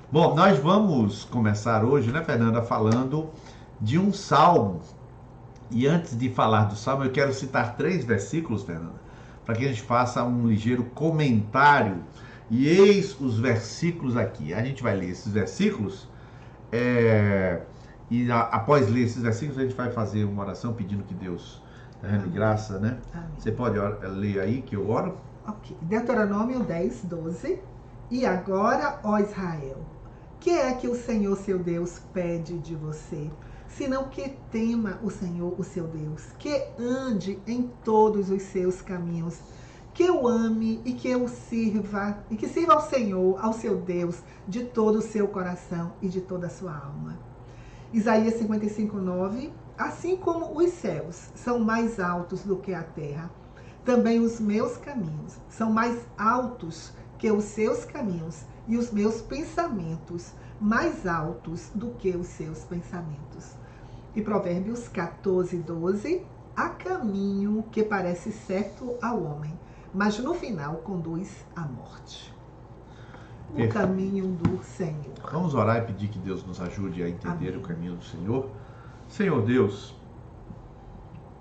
Bom, nós vamos começar hoje, né, Fernanda, falando de um salmo. E antes de falar do salmo, eu quero citar 3 versículos, Fernanda, para que a gente faça um ligeiro comentário. E eis os versículos aqui. A gente vai ler esses versículos, é, após ler esses versículos, a gente vai fazer uma oração pedindo que Deus derrame graça, né? Amém. Você pode ler aí que eu oro? Ok. Deuteronômio 10, 12. E agora, ó Israel, que é que o Senhor seu Deus pede de você? Senão que tema o Senhor, o seu Deus, que ande em todos os seus caminhos, que o ame e que o sirva, e que sirva ao Senhor, ao seu Deus, de todo o seu coração e de toda a sua alma. Isaías 55, 9. Assim como os céus são mais altos do que a terra, também os meus caminhos são mais altos que os seus caminhos, e os meus pensamentos mais altos do que os seus pensamentos. E Provérbios 14, 12. Há caminho que parece certo ao homem, mas no final conduz à morte. O caminho do Senhor. Vamos orar e pedir que Deus nos ajude a entender Amém. o caminho do Senhor. Senhor Deus,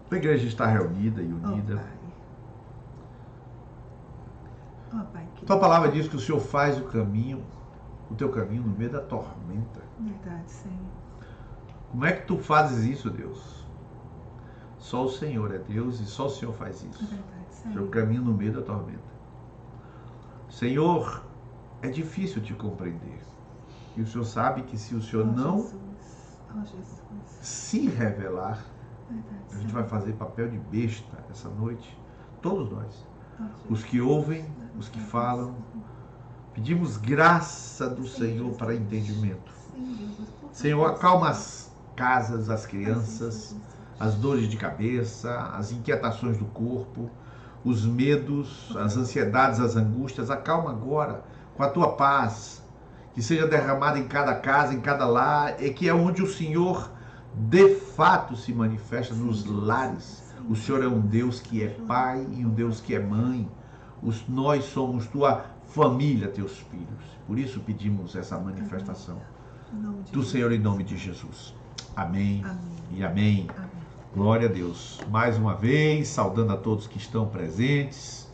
a igreja está reunida e unida. Pai, Tua palavra diz que o Senhor faz o teu caminho no meio da tormenta. Verdade, Senhor. Como é que tu fazes isso, Deus? Só o Senhor é Deus e só o Senhor faz isso. Verdade, Senhor. Seu caminho no meio da tormenta. Senhor, é difícil te compreender. E o Senhor sabe que se o Senhor não se revelar, a gente vai fazer papel de besta essa noite. Todos nós. Os que ouvem, os que falam. Pedimos graça do Senhor para entendimento. Senhor, acalma as casas, as crianças, as dores de cabeça, as inquietações do corpo, os medos, as ansiedades, as angústias. Acalma agora com a tua paz, que seja derramada em cada casa, em cada lar, e que é onde o Senhor de fato se manifesta nos lares. O Senhor é um Deus que é pai e um Deus que é mãe. Nós somos tua família, teus filhos. Por isso pedimos essa manifestação do Senhor em nome de Jesus. Amém, amém. E amém. Amém. Glória a Deus. Mais uma vez, saudando a todos que estão presentes,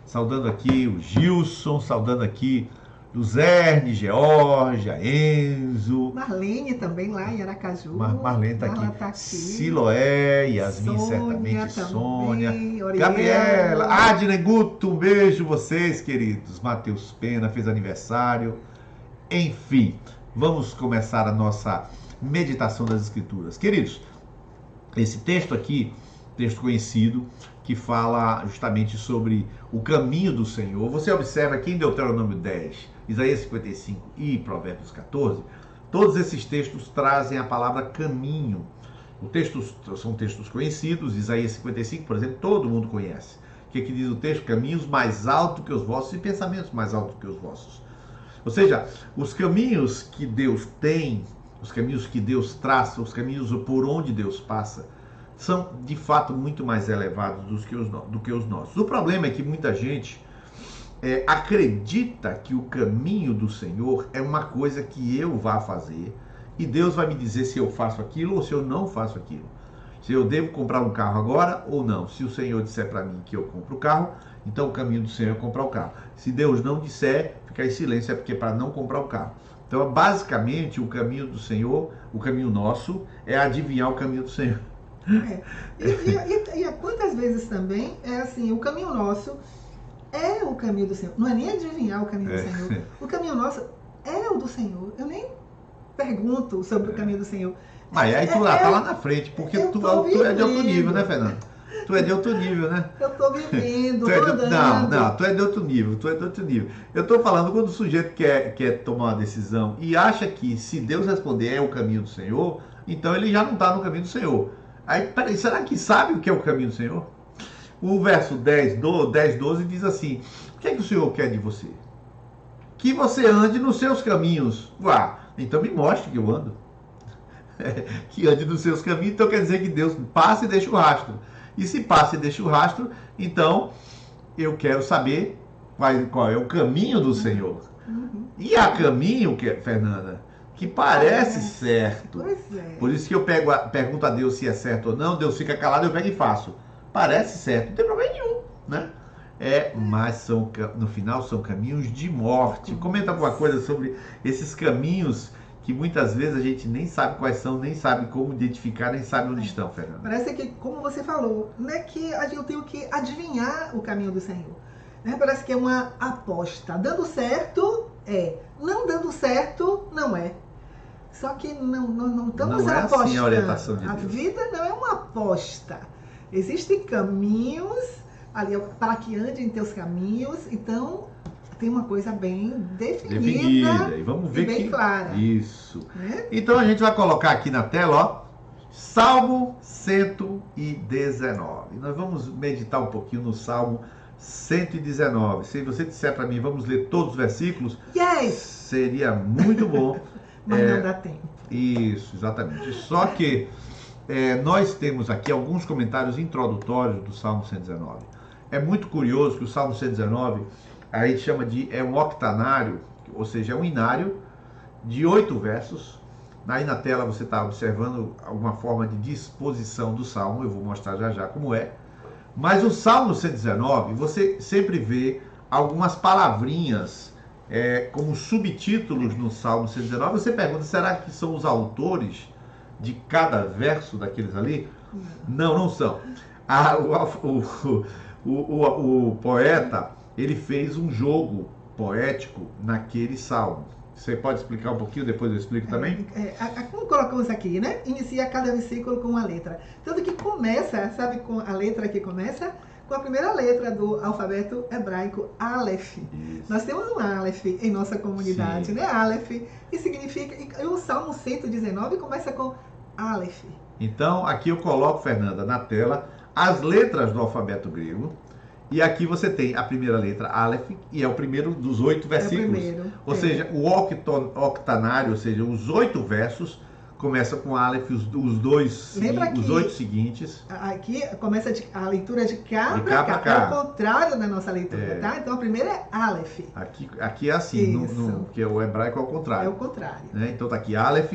saudando aqui o Gilson, saudando aqui Luzerne, Georgia, Enzo. Marlene também lá em Aracaju. Marlene está aqui. Tá aqui. Siloé, Yasmin, Sônia, certamente. Sônia. Gabriela, Adne, Guto, um beijo vocês, queridos. Matheus Pena fez aniversário. Enfim, vamos começar a nossa meditação das Escrituras. Queridos, esse texto aqui, texto conhecido, que fala justamente sobre o caminho do Senhor. Você observa aqui em Deuteronômio 10, Isaías 55 e Provérbios 14, todos esses textos trazem a palavra caminho. São textos conhecidos. Isaías 55, por exemplo, todo mundo conhece. O que diz o texto? Caminhos mais altos que os vossos e pensamentos mais altos que os vossos. Ou seja, os caminhos que Deus tem, os caminhos que Deus traça, os caminhos por onde Deus passa, são de fato muito mais elevados do que os nossos. O problema é que muita gente acredita que o caminho do Senhor é uma coisa que eu vá fazer e Deus vai me dizer se eu faço aquilo ou se eu não faço aquilo. Se eu devo comprar um carro agora ou não. Se o Senhor disser para mim que eu compro o carro, então o caminho do Senhor é comprar o carro. Se Deus não disser, ficar em silêncio, é porque é para não comprar o carro. Então, basicamente, o caminho do Senhor, o caminho nosso, é adivinhar o caminho do Senhor. E quantas vezes também é assim, o caminho nosso é o caminho do Senhor. Não é nem adivinhar o caminho do Senhor. O caminho nosso é o do Senhor. Eu nem pergunto sobre o caminho do Senhor. Mas aí tu tá lá na frente, porque tu é de outro nível, né, Fernando? Tu é de outro nível, né? Eu tô vivendo, tu é de outro nível, Eu tô falando quando o sujeito quer tomar uma decisão e acha que se Deus responder é o caminho do Senhor, então ele já não tá no caminho do Senhor. Aí, peraí, será que sabe o que é o caminho do Senhor? O verso 10, 12 diz assim: o que é que o Senhor quer de você? Que você ande nos seus caminhos. Então me mostre que eu ando. Que ande nos seus caminhos, então quer dizer que Deus passa e deixa o rastro. E se passa e deixa o rastro, então eu quero saber qual é o caminho do Senhor. E há caminho, Fernanda, que parece certo. Pois é. Por isso que eu pergunto a Deus se é certo ou não, Deus fica calado, eu pego e faço. Parece certo, não tem problema nenhum, né? Mas no final são caminhos de morte. Comenta alguma coisa sobre esses caminhos que muitas vezes a gente nem sabe quais são, nem sabe como identificar, nem sabe onde estão, Fernanda. Parece que, como você falou, não é que eu tenho que adivinhar o caminho do Senhor. Né? Parece que é uma aposta. Dando certo, não dando certo, não é. Só que não estamos não é apostando. Assim a orientação de Deus. A vida não é uma aposta. Existem caminhos ali para que ande em teus caminhos. Então, tem uma coisa bem definida e vamos ver bem clara. Isso. Né? Então, a gente vai colocar aqui na tela, ó, Salmo 119. Nós vamos meditar um pouquinho no Salmo 119. Se você disser para mim, vamos ler todos os versículos, seria muito bom. Mas não dá tempo. Isso, exatamente. Só que nós temos aqui alguns comentários introdutórios do Salmo 119. É muito curioso que o Salmo 119, a gente chama de um octanário, ou seja, é um inário de 8 versos. Aí na tela você está observando alguma forma de disposição do Salmo, eu vou mostrar já já como é. Mas o Salmo 119, você sempre vê algumas palavrinhas como subtítulos no Salmo 119. Você pergunta, será que são os autores de cada verso daqueles ali? Não são. O poeta, ele fez um jogo poético naquele salmo. Você pode explicar um pouquinho, depois eu explico também? Como colocamos aqui, né? Inicia cada versículo com uma letra. Tanto que começa, sabe, com a letra que começa? Com a primeira letra do alfabeto hebraico, Aleph. Isso. Nós temos um Aleph em nossa comunidade, né? Aleph, e significa... E o Salmo 119 começa com Aleph. Então, aqui eu coloco, Fernanda, na tela, as letras do alfabeto grego. E aqui você tem a primeira letra, Aleph, e é o primeiro dos 8 versículos. Ou seja, o octanário, ou seja, os 8 versos, começa com Aleph, os 8 seguintes. Aqui começa a leitura de cá para cá. É o contrário da nossa leitura, tá? Então a primeira é Aleph. Aqui é assim, porque o hebraico é o contrário. É o contrário. Né? Então tá aqui Aleph,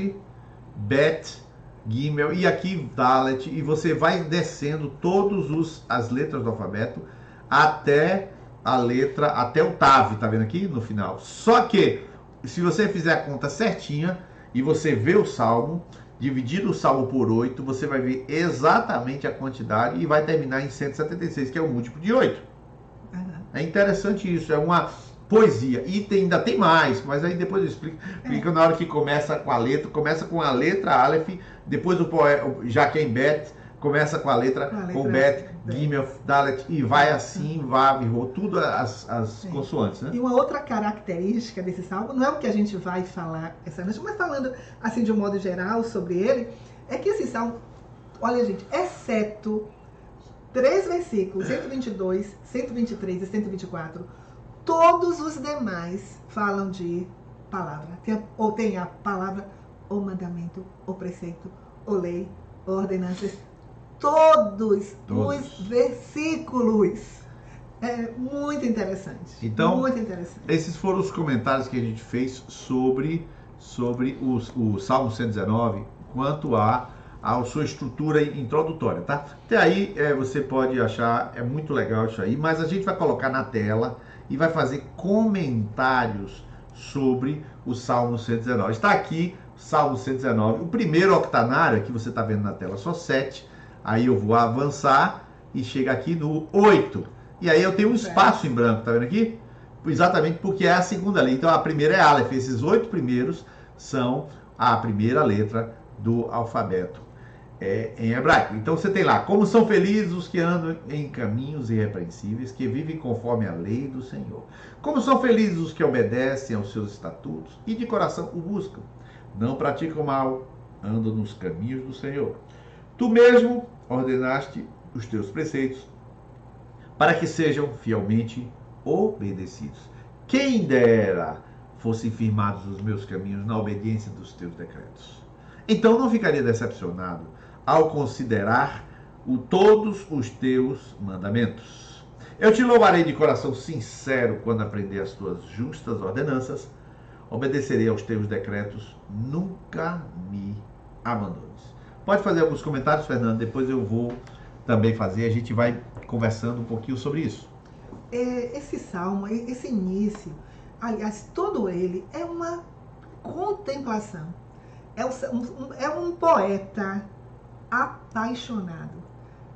Bet, Gimel e aqui Dalet. E você vai descendo todas as letras do alfabeto até o Tav, tá vendo aqui no final? Só que, se você fizer a conta certinha e você vê o Salmo, dividir o Salmo por 8, você vai ver exatamente a quantidade e vai terminar em 176, que é o múltiplo de 8. Uhum. É interessante isso, é uma poesia. E ainda tem mais, mas aí depois eu explico. Fica na hora que começa com a letra Aleph, depois o poeta, já que é em Bet, começa com a letra Bet, Gimel, Dalet, e vai assim, Vav, Rô, tudo as consoantes, né? E uma outra característica desse salmo, não é o que a gente vai falar essa noite, mas falando assim de um modo geral sobre ele, é que esse salmo, olha gente, exceto 3 versículos, 122, 123 e 124, todos os demais falam de palavra. Tem a palavra, o mandamento, o preceito, o lei, ordenanças, todos os versículos. É muito interessante. Então, muito interessante. Esses foram os comentários que a gente fez sobre o Salmo 119, quanto à sua estrutura introdutória, tá? Até aí você pode achar, é muito legal isso aí, mas a gente vai colocar na tela e vai fazer comentários sobre o Salmo 119. Está aqui o Salmo 119, o primeiro octanário que você está vendo na tela, só 7. Aí eu vou avançar e chega aqui no 8. E aí eu tenho um espaço em branco, tá vendo aqui? Exatamente porque é a segunda letra. Então a primeira é Aleph. Esses 8 primeiros são a primeira letra do alfabeto em hebraico. Então você tem lá, como são felizes os que andam em caminhos irrepreensíveis, que vivem conforme a lei do Senhor. Como são felizes os que obedecem aos seus estatutos e de coração o buscam. Não praticam mal, andam nos caminhos do Senhor. Tu mesmo ordenaste os teus preceitos para que sejam fielmente obedecidos. Quem dera fossem firmados os meus caminhos na obediência dos teus decretos. Então não ficaria decepcionado ao considerar todos os teus mandamentos. Eu te louvarei de coração sincero quando aprender as tuas justas ordenanças. Obedecerei aos teus decretos. Nunca me abandones. Pode fazer alguns comentários, Fernando. Depois eu vou também fazer. A gente vai conversando um pouquinho sobre isso. Esse salmo, esse início, aliás, todo ele é uma contemplação. É um poeta apaixonado.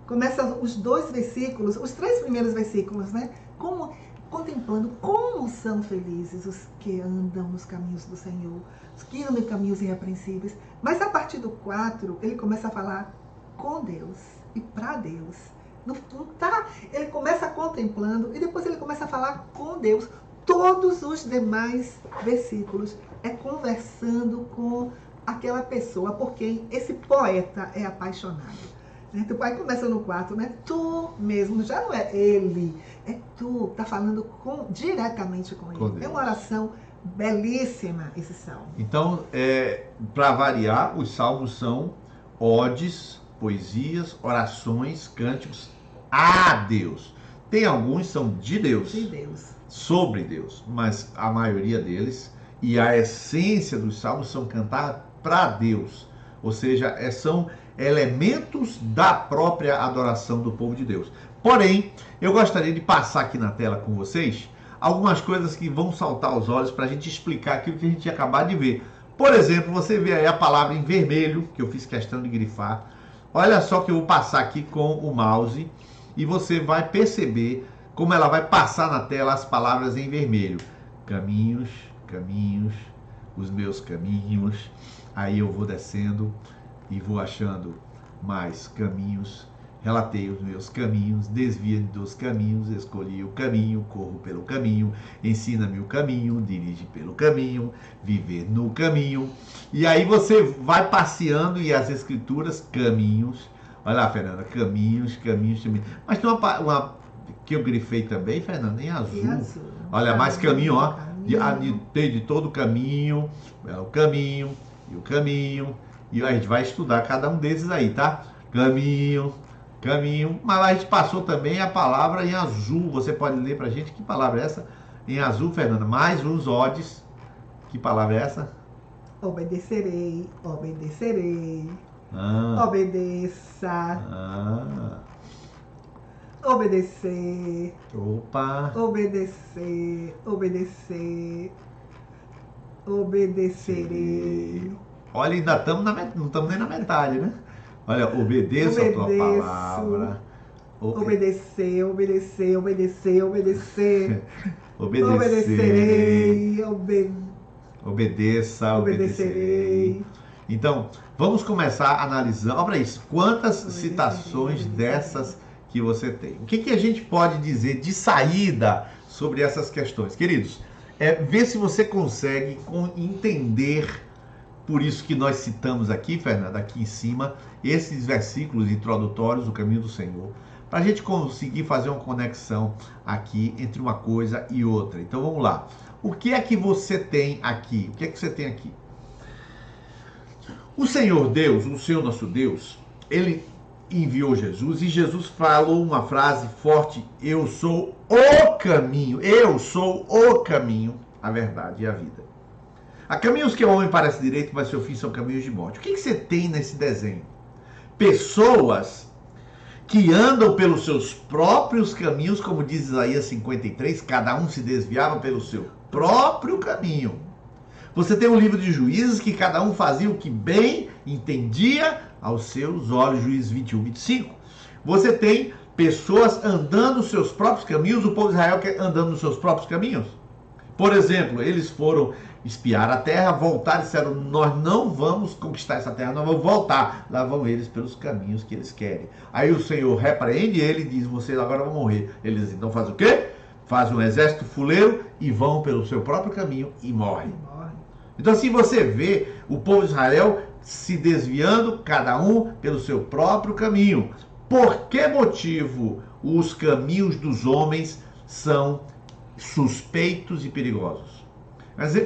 Começa os 2 versículos, os 3 primeiros versículos, né? Contemplando como são felizes os que andam nos caminhos do Senhor, os que andam em caminhos irrepreensíveis. Mas a partir do 4, ele começa a falar com Deus e para Deus. Ele começa contemplando e depois ele começa a falar com Deus. Todos os demais versículos é conversando com aquela pessoa por quem esse poeta é apaixonado. Aí começa no 4, né? Tu mesmo, já não é ele, é tu, tá falando diretamente com ele. É uma oração belíssima esse salmo. Então, para variar, os salmos são odes, poesias, orações, cânticos a Deus. Tem alguns são de Deus, sobre Deus, mas a maioria deles e a essência dos salmos são cantar para Deus, ou seja, são elementos da própria adoração do povo de Deus. Porém, eu gostaria de passar aqui na tela com vocês algumas coisas que vão saltar aos olhos para a gente explicar aquilo que a gente ia acabar de ver. Por exemplo, você vê aí a palavra em vermelho, que eu fiz questão de grifar. Olha só que eu vou passar aqui com o mouse e você vai perceber como ela vai passar na tela as palavras em vermelho. Caminhos, caminhos, os meus caminhos. Aí eu vou descendo e vou achando mais caminhos. Relatei os meus caminhos, desvia dos caminhos, escolhi o caminho, corro pelo caminho, ensina-me o caminho, dirige pelo caminho, viver no caminho. E aí você vai passeando e as escrituras, caminhos. Olha lá, Fernanda, caminhos, caminhos, caminhos. Mas tem uma que eu grifei também, Fernanda, em azul. Olha, mais caminho, ó. De todo o caminho, o caminho e o caminho. E a gente vai estudar cada um desses aí, tá? Caminho, caminho. Mas a gente passou também a palavra em azul. Você pode ler pra gente que palavra é essa? Em azul, Fernanda. Mais uns odes. Que palavra é essa? Obedecerei, obedecerei. Obedeça. Obedecer. Opa. Obedecer, obedecer. Obedecerei. Olha, ainda não estamos nem na metade, né? Olha, obedeço a tua palavra. Obedecer, obedecer, obedecer, obedecer. Obedecerei. Obedeça, obedecerei. Então, vamos começar analisando. Olha isso, quantas citações dessas que você tem. O que a gente pode dizer de saída sobre essas questões? Queridos, ver se você consegue entender. Por isso que nós citamos aqui, Fernanda, aqui em cima, esses versículos introdutórios do caminho do Senhor, para a gente conseguir fazer uma conexão aqui entre uma coisa e outra. Então vamos lá. O que é que você tem aqui? O que é que você tem aqui? O Senhor Deus, o Senhor nosso Deus, Ele enviou Jesus e Jesus falou uma frase forte: eu sou o caminho, a verdade e a vida. Há caminhos que o homem parece direito, mas seu fim são caminhos de morte. O que você tem nesse desenho? Pessoas que andam pelos seus próprios caminhos, como diz Isaías 53, cada um se desviava pelo seu próprio caminho. Você tem um livro de Juízes que cada um fazia o que bem entendia aos seus olhos, Juízes 21, 25. Você tem pessoas andando os seus próprios caminhos, o povo de Israel andando nos seus próprios caminhos. Por exemplo, eles foram espiar a terra, voltaram e disseram: nós não vamos conquistar essa terra, nós vamos voltar. Lá vão eles pelos caminhos que eles querem. Aí o Senhor repreende ele e diz: vocês agora vão morrer. Eles então fazem o quê? Fazem um exército fuleiro e vão pelo seu próprio caminho e morrem. Então assim você vê o povo de Israel se desviando, cada um pelo seu próprio caminho. Por que motivo os caminhos dos homens são suspeitos e perigosos?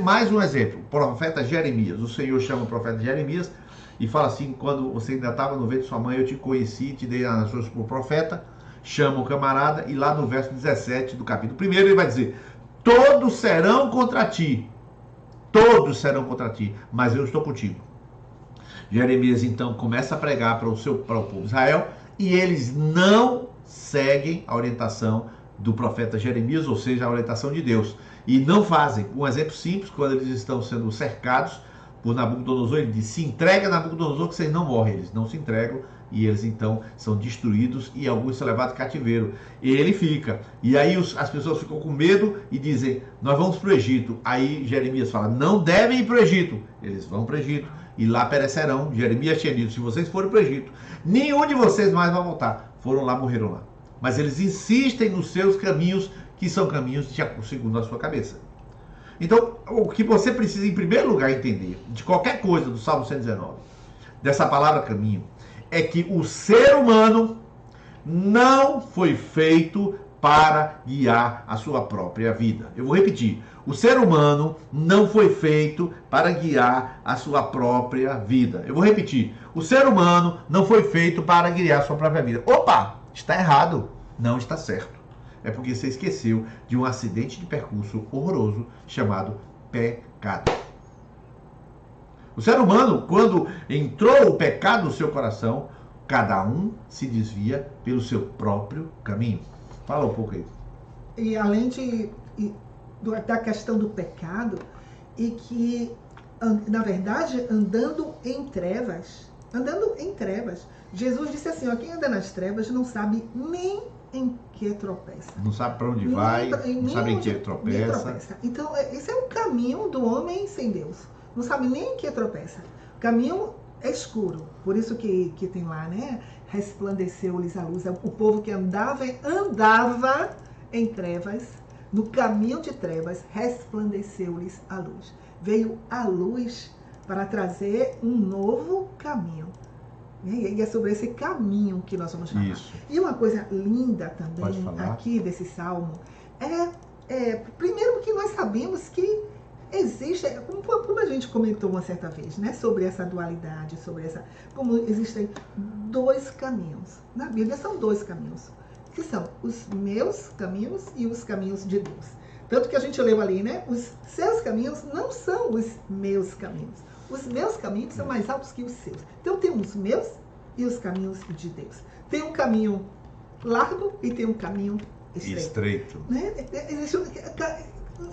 Mais um exemplo, o profeta Jeremias. O Senhor chama o profeta Jeremias e fala assim: quando você ainda estava no ventre de sua mãe, eu te conheci, te dei as nações por profeta. chama o camarada e lá no verso 17 do capítulo 1 ele vai dizer: todos serão contra ti, mas eu estou contigo. Jeremias então começa a pregar para o povo de Israel e eles não seguem a orientação do profeta Jeremias, ou seja, a orientação de Deus, e não fazem. Um exemplo simples: quando eles estão sendo cercados por Nabucodonosor, ele diz: se entrega a Nabucodonosor que vocês não morrem. Eles não se entregam e eles então são destruídos e alguns são levados cativeiro. E ele fica. E aí as pessoas ficam com medo e dizem: nós vamos para o Egito. Aí Jeremias fala: não devem ir para o Egito. Eles vão para o Egito e lá perecerão. Jeremias tinha dito: se vocês forem para o Egito, nenhum de vocês mais vai voltar. Foram lá, morreram lá. Mas eles insistem nos seus caminhos, que são caminhos segundo a sua cabeça. Então, o que você precisa, em primeiro lugar, entender de qualquer coisa do Salmo 119, dessa palavra caminho, é que o ser humano não foi feito para guiar a sua própria vida. Eu vou repetir: o ser humano não foi feito para guiar a sua própria vida. Eu vou repetir: o ser humano não foi feito para guiar a sua própria vida. Opa, está errado. Não está certo. É porque você esqueceu de um acidente de percurso horroroso chamado pecado. O ser humano, quando entrou o pecado no seu coração, cada um se desvia pelo seu próprio caminho. Fala um pouco aí. E além da questão do pecado, e que, na verdade, andando em trevas, Jesus disse assim: ó, quem anda nas trevas não sabe nem em que tropeça. Não sabe para onde vai, não sabe em que tropeça. Então, esse é o caminho do homem sem Deus. Não sabe nem em que tropeça. O caminho é escuro. Por isso que tem lá, né? Resplandeceu-lhes a luz. O povo que andava em trevas, no caminho de trevas, resplandeceu-lhes a luz. Veio a luz para trazer um novo caminho. E é sobre esse caminho que nós vamos falar. Isso. E uma coisa linda também aqui desse salmo primeiro, porque nós sabemos que existe, como a gente comentou uma certa vez, né, sobre essa dualidade, como existem dois caminhos. Na Bíblia são dois caminhos, que são os meus caminhos e os caminhos de Deus. Tanto que a gente leu ali, né, os seus caminhos não são os meus caminhos. Os meus caminhos são mais altos que os seus. Então tem os meus e os caminhos de Deus. Tem um caminho largo e tem um caminho estreito. Né?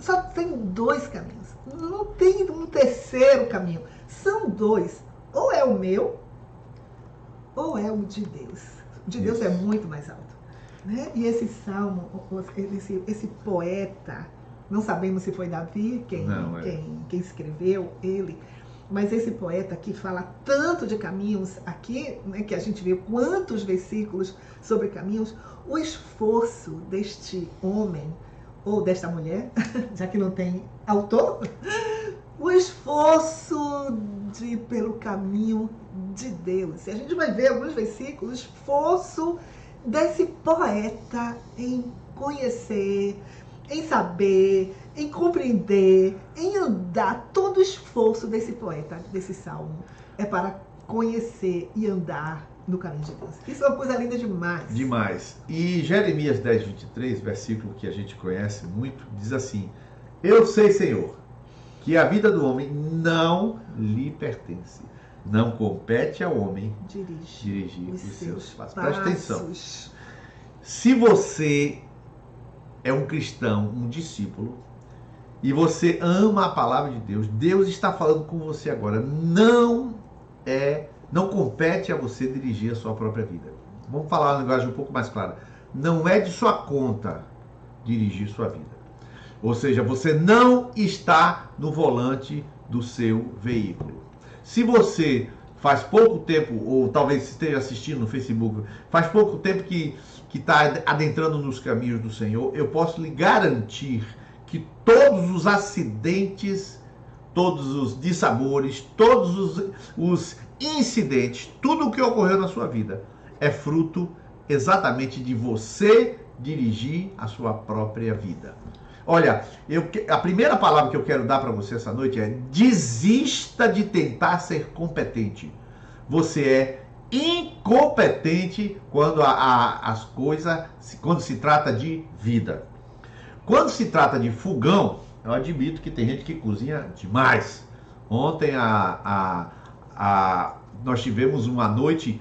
Só tem dois caminhos. Não tem um terceiro caminho. São dois. Ou é o meu, ou é o de Deus. O de Deus é muito mais alto. Né? E esse salmo, esse poeta, não sabemos se foi Davi quem escreveu ele, mas esse poeta que fala tanto de caminhos aqui, né, que a gente viu quantos versículos sobre caminhos, o esforço deste homem, ou desta mulher, já que não tem autor, o esforço de ir pelo caminho de Deus. E a gente vai ver alguns versículos, o esforço desse poeta em conhecer, em saber, em compreender, em andar. Todo o esforço desse poeta, desse salmo, é para conhecer e andar no caminho de Deus. Isso é uma coisa linda demais. Demais. E Jeremias 10, 23, versículo que a gente conhece muito, diz assim: eu sei, Senhor, que a vida do homem não lhe pertence. Não compete ao homem dirigir os seus passos. Presta atenção. Se você é um cristão, um discípulo, e você ama a palavra de Deus, Deus está falando com você agora. Não compete a você dirigir a sua própria vida. Vamos falar uma linguagem um pouco mais clara. Não é de sua conta dirigir sua vida. Ou seja, você não está no volante do seu veículo. Se você faz pouco tempo, ou talvez esteja assistindo no Facebook, faz pouco tempo que está adentrando nos caminhos do Senhor, eu posso lhe garantir que todos os acidentes, todos os dissabores, todos os incidentes, tudo o que ocorreu na sua vida é fruto exatamente de você dirigir a sua própria vida. Olha, a primeira palavra que eu quero dar para você essa noite é: desista de tentar ser competente. Você é incompetente quando as coisas, quando se trata de vida. Quando se trata de fogão, eu admito que tem gente que cozinha demais. Ontem nós tivemos uma noite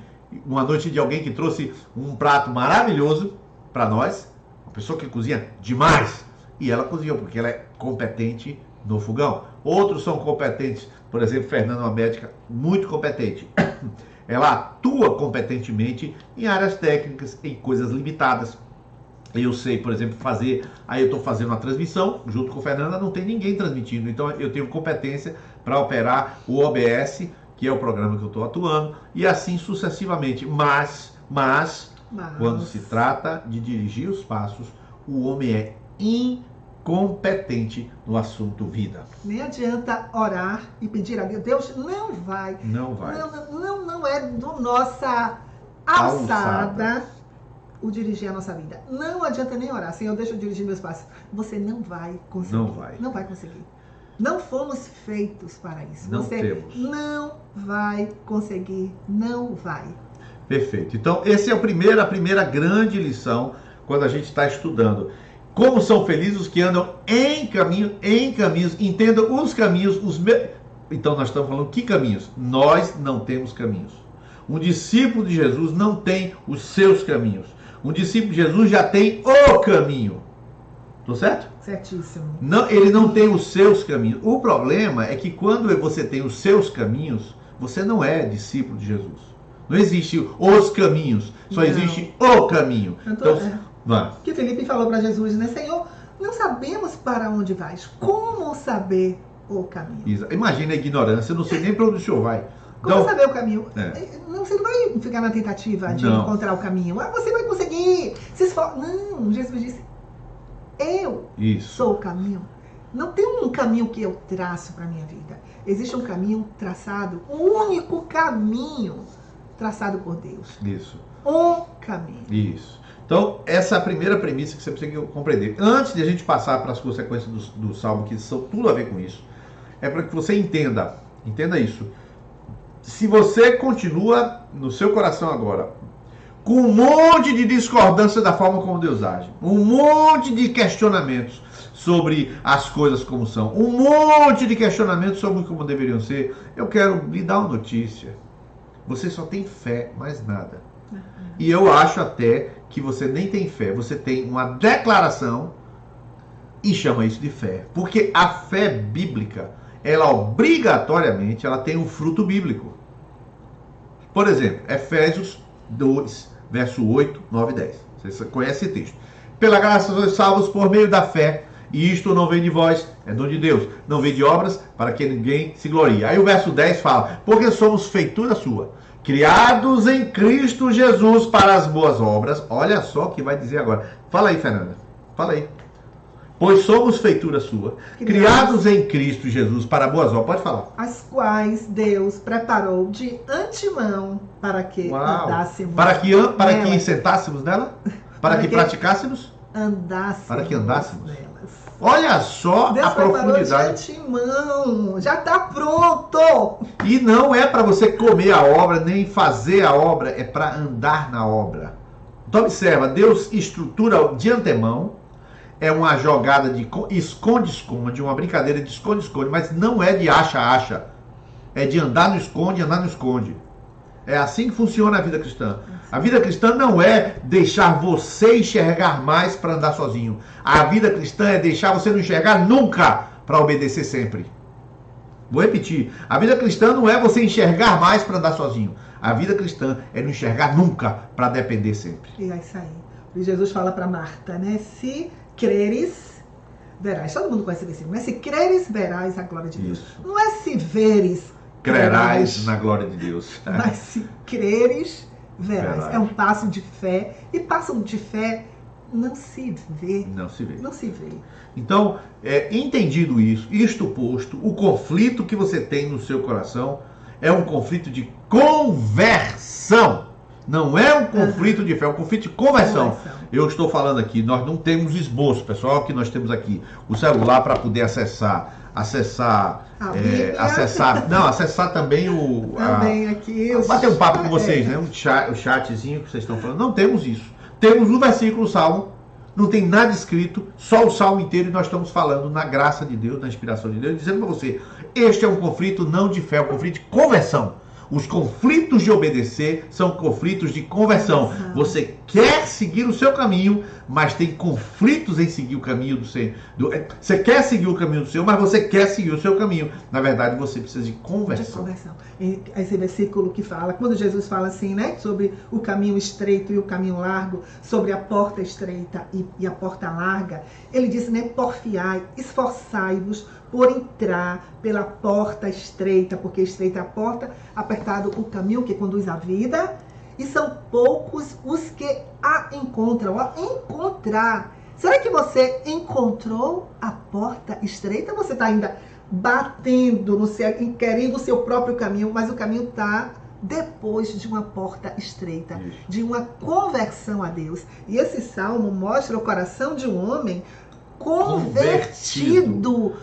de alguém que trouxe um prato maravilhoso para nós, uma pessoa que cozinha demais, e ela cozinhou porque ela é competente no fogão. Outros são competentes, por exemplo, Fernanda, uma médica muito competente. Ela atua competentemente em áreas técnicas, em coisas limitadas. Eu sei, por exemplo, aí eu estou fazendo uma transmissão, junto com a Fernanda, não tem ninguém transmitindo, então eu tenho competência para operar o OBS, que é o programa que eu estou atuando, e assim sucessivamente. Mas, quando se trata de dirigir os passos, o homem é incompetente no assunto vida. Nem adianta orar e pedir a Deus. Deus não vai. Não vai. Não é do nossa alçada o dirigir a nossa vida. Não adianta nem orar. Senhor, deixa eu dirigir meus passos. Você não vai conseguir. Não vai conseguir. Não fomos feitos para isso. Você não vai conseguir. Não vai. Perfeito. Então, essa é a primeira grande lição quando a gente está estudando. Como são felizes os que andam em caminhos, entendam os caminhos, Então, nós estamos falando que caminhos? Nós não temos caminhos. Um discípulo de Jesus não tem os seus caminhos. Um discípulo de Jesus já tem o caminho. Estou certo? Certíssimo. Não, ele não tem os seus caminhos. O problema é que quando você tem os seus caminhos, você não é discípulo de Jesus. Não existe os caminhos, só existe o caminho. Que Felipe falou para Jesus, né? Senhor, não sabemos para onde vais. Como saber o caminho? Imagina a ignorância, eu não sei nem para onde o senhor vai. Como saber o caminho? Não, você não vai ficar na tentativa de encontrar o caminho. Você vai conseguir. Não, Jesus disse, eu sou o caminho. Não tem um caminho que eu traço para a minha vida. Existe um caminho traçado, um único caminho traçado por Deus. Isso. Um caminho. Isso. Então, essa é a primeira premissa que você precisa compreender. Antes de a gente passar para as consequências do Salmo, que são tudo a ver com isso, é para que você entenda isso. Se você continua no seu coração agora com um monte de discordância da forma como Deus age, um monte de questionamentos sobre as coisas como são, um monte de questionamentos sobre como deveriam ser, eu quero lhe dar uma notícia. Você só tem fé, mais nada. E eu acho até que você nem tem fé, você tem uma declaração e chama isso de fé. Porque a fé bíblica, ela obrigatoriamente, ela tem um fruto bíblico. Por exemplo, Efésios 2, verso 8, 9 e 10. Você conhece esse texto. Pela graça sois salvos por meio da fé, e isto não vem de vós, é dom de Deus. Não vem de obras, para que ninguém se glorie. Aí o verso 10 fala, porque somos feitura sua, criados em Cristo Jesus para as boas obras. Olha só o que vai dizer agora. Fala aí, Fernanda. Fala aí. Pois somos feitura sua, criados em Cristo Jesus para boas obras. Pode falar. As quais Deus preparou de antemão para que andássemos. Para que sentássemos nela? Para que praticássemos? Para que andássemos nelas. Olha só Deus a profundidade. De antemão, já está pronto. E não é para você comer a obra, nem fazer a obra, é para andar na obra. Então observa, Deus estrutura de antemão, é uma jogada de esconde-esconde, uma brincadeira de esconde-esconde, mas não é de acha-acha, é de andar no esconde, andar no esconde. É assim que funciona a vida cristã. A vida cristã não é deixar você enxergar mais para andar sozinho. A vida cristã é deixar você não enxergar nunca para obedecer sempre. Vou repetir. A vida cristã não é você enxergar mais para andar sozinho. A vida cristã é não enxergar nunca para depender sempre. E é isso aí. E Jesus fala para Marta, né? Se creres, verás. Todo mundo conhece esse versículo, mas se creres, verás a glória de Deus. Isso. Não é se veres, crerás na glória de Deus. Mas se creres, verás. É um passo de fé. E passo de fé não se vê. Não se vê. Não se vê. Então, entendido isso, isto posto, o conflito que você tem no seu coração é um conflito de conversão. Não é um conflito de fé, é um conflito de conversão. Eu estou falando aqui, nós não temos esboço, pessoal, que nós temos aqui o celular para poder acessar acessar também aqui, bater um papo com vocês, né? O chatzinho que vocês estão falando. Não temos isso. Temos um versículo, o Salmo, não tem nada escrito, só o Salmo inteiro, e nós estamos falando na graça de Deus, na inspiração de Deus, dizendo para você, este é um conflito não de fé, é um conflito de conversão. Os conflitos de obedecer são conflitos de conversão. Você quer seguir o seu caminho, mas tem conflitos em seguir o caminho do Senhor. Você quer seguir o caminho do Senhor, mas você quer seguir o seu caminho. Na verdade, você precisa de conversão. Esse versículo que fala, quando Jesus fala assim, né, sobre o caminho estreito e o caminho largo, sobre a porta estreita e a porta larga, ele diz, né, porfiai, esforçai-vos por entrar pela porta estreita, porque estreita é a porta, apertado o caminho que conduz à vida, e são poucos os que a encontram. A encontrar. Será que você encontrou a porta estreita? Você está ainda batendo no seu, querendo o seu próprio caminho, mas o caminho está depois de uma porta estreita, de uma conversão a Deus. E esse salmo mostra o coração de um homem convertido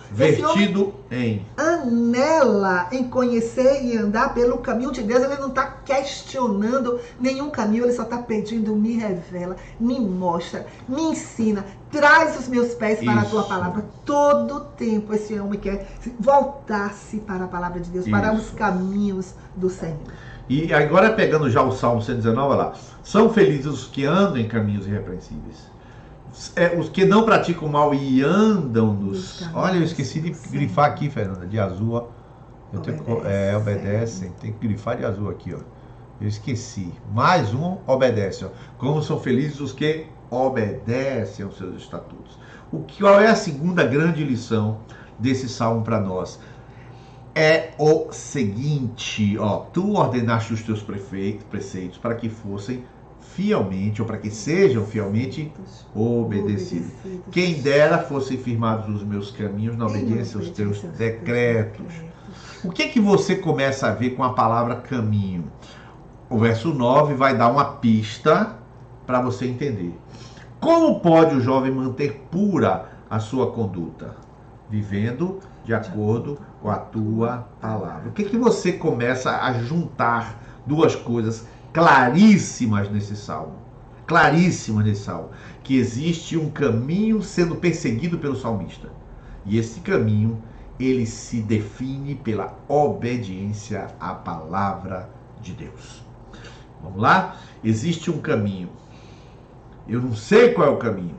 em anela em conhecer e andar pelo caminho de Deus. Ele não está questionando nenhum caminho, ele só está pedindo, me revela, me mostra, me ensina, traz os meus pés para a tua palavra. Todo tempo esse homem quer voltar-se para a palavra de Deus, para os caminhos do Senhor. E agora, pegando já o Salmo 119, olha lá, são felizes os que andam em caminhos irrepreensíveis. Os que não praticam mal e andam nos... Olha, eu esqueci de grifar aqui, Fernanda, de azul, ó. Obedecem. Tem que grifar de azul aqui, ó. Eu esqueci. Mais um, obedece, ó. Como são felizes os que obedecem aos seus estatutos. Qual é a segunda grande lição desse salmo para nós? É o seguinte, ó. Tu ordenaste os teus preceitos para que fossem fielmente, ou para que sejam fielmente obedecidos. Quem dera fossem firmados os meus caminhos na obediência aos teus decretos. O que você começa a ver com a palavra caminho? O verso 9 vai dar uma pista para você entender. Como pode o jovem manter pura a sua conduta? Vivendo de acordo com a tua palavra. O que você começa a juntar duas coisas claríssimas nesse salmo, que existe um caminho sendo perseguido pelo salmista, e esse caminho, ele se define pela obediência à palavra de Deus. Vamos lá? Existe um caminho, eu não sei qual é o caminho,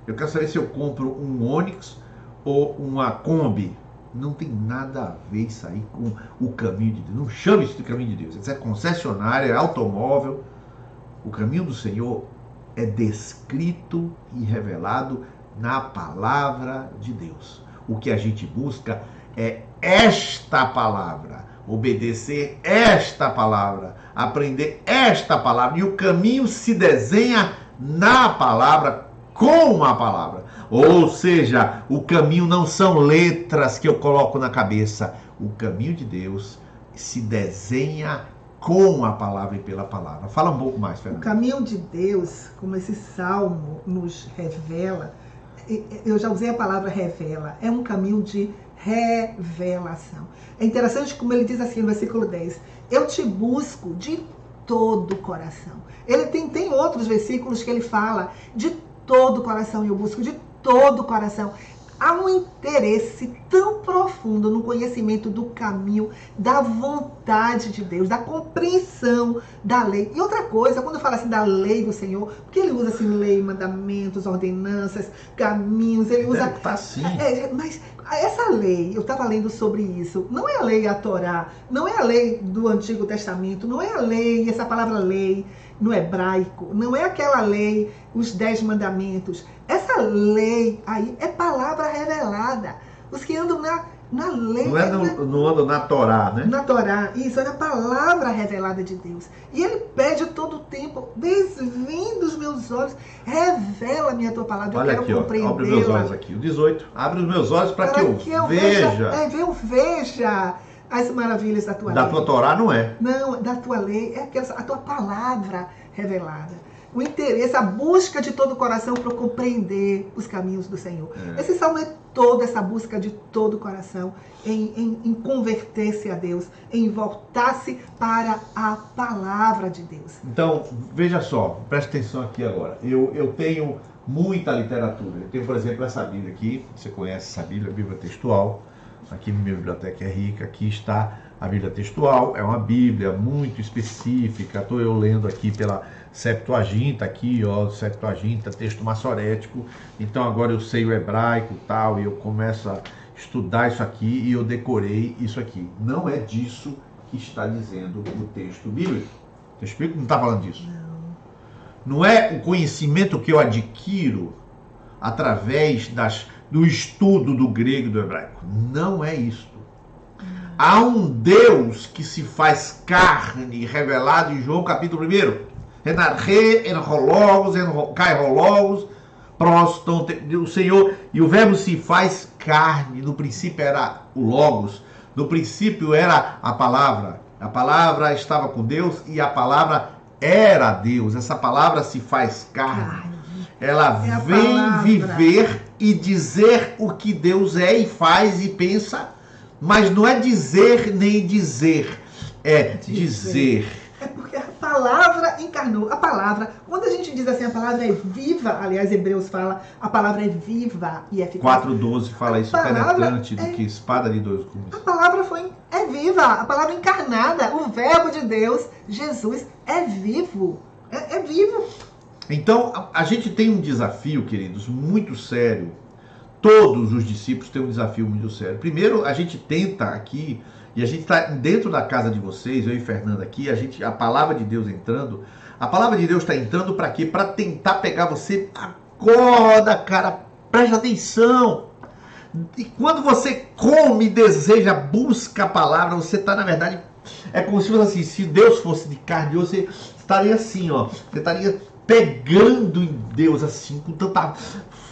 eu quero saber se eu compro um Onix ou uma Kombi. Não tem nada a ver isso aí com o caminho de Deus. Não chame isso de caminho de Deus. Isso é concessionária, é automóvel. O caminho do Senhor é descrito e revelado na palavra de Deus. O que a gente busca é esta palavra, obedecer esta palavra, aprender esta palavra. E o caminho se desenha na palavra, com a palavra. Ou seja, o caminho não são letras que eu coloco na cabeça. O caminho de Deus se desenha com a palavra e pela palavra. Fala um pouco mais, Fernanda. O caminho de Deus, como esse salmo nos revela, eu já usei a palavra revela, é um caminho de revelação. É interessante como ele diz assim no versículo 10, eu te busco de todo o coração. Ele tem outros versículos que ele fala de todo o coração, eu busco de todo o coração. Há um interesse tão profundo no conhecimento do caminho, da vontade de Deus, da compreensão da lei. E outra coisa, quando eu falo assim da lei do Senhor, porque ele usa assim lei, mandamentos, ordenanças, caminhos, ele usa... assim. Mas essa lei, eu estava lendo sobre isso, não é a lei a Torá, não é a lei do Antigo Testamento, não é a lei, essa palavra lei no hebraico, não é aquela lei, os 10 mandamentos. Essa lei aí é palavra revelada. Os que andam na lei... Não andam na Torá, né? Na Torá, isso, é a palavra revelada de Deus. E ele pede todo o tempo, desvenda os meus olhos, revela-me a tua palavra. Olha, eu quero compreendê-la. Abre os meus olhos aqui, o 18. Abre os meus olhos para que eu veja. Eu veja as maravilhas da tua lei. Da tua Torá não é. Não, da tua lei, é a tua palavra revelada. o interesse, a busca de todo o coração para compreender os caminhos do Senhor. Esse salmo é toda essa busca de todo o coração em converter-se a Deus, em voltar-se para a palavra de Deus. Então, veja só, preste atenção aqui agora. Eu tenho muita literatura. Eu tenho, por exemplo, essa Bíblia aqui. Você conhece essa Bíblia, a Bíblia textual. Aqui na minha biblioteca é rica. Aqui está a Bíblia textual. É uma Bíblia muito específica. Estou eu lendo aqui pela Septuaginta, aqui, ó, Septuaginta, texto massorético. Então agora eu sei o hebraico e tal, e eu começo a estudar isso aqui e eu decorei isso aqui. Não é disso que está dizendo o texto bíblico. O texto bíblico não está falando disso. Não é o conhecimento que eu adquiro através do estudo do grego e do hebraico. Não é isto. Há um Deus que se faz carne, revelado em João capítulo 1. Renarre, enrologos, cairologos, proston, o Senhor, e o verbo se faz carne. No princípio era o Logos, no princípio era a palavra estava com Deus e a palavra era Deus. Essa palavra se faz carne, ela vem viver e dizer o que Deus é e faz e pensa, mas não é dizer nem dizer, é dizer. É porque a palavra encarnou. A palavra, quando a gente diz assim, a palavra é viva, aliás, Hebreus fala, a palavra é viva e eficaz. 4:12 fala isso, penetrante do que espada de dois gumes. A palavra é viva, a palavra encarnada, o verbo de Deus, Jesus, é vivo. É vivo. Então, a gente tem um desafio, queridos, muito sério. Todos os discípulos têm um desafio muito sério. Primeiro, a gente tenta aqui, e a gente está dentro da casa de vocês, eu e Fernanda aqui, a palavra de Deus entrando. A palavra de Deus está entrando para quê? Para tentar pegar você. Acorda, cara, preste atenção. E quando você come, deseja, busca a palavra, você está, na verdade, é como se fosse assim, se Deus fosse de carne, você estaria assim, ó, você estaria pegando em Deus assim, com tanta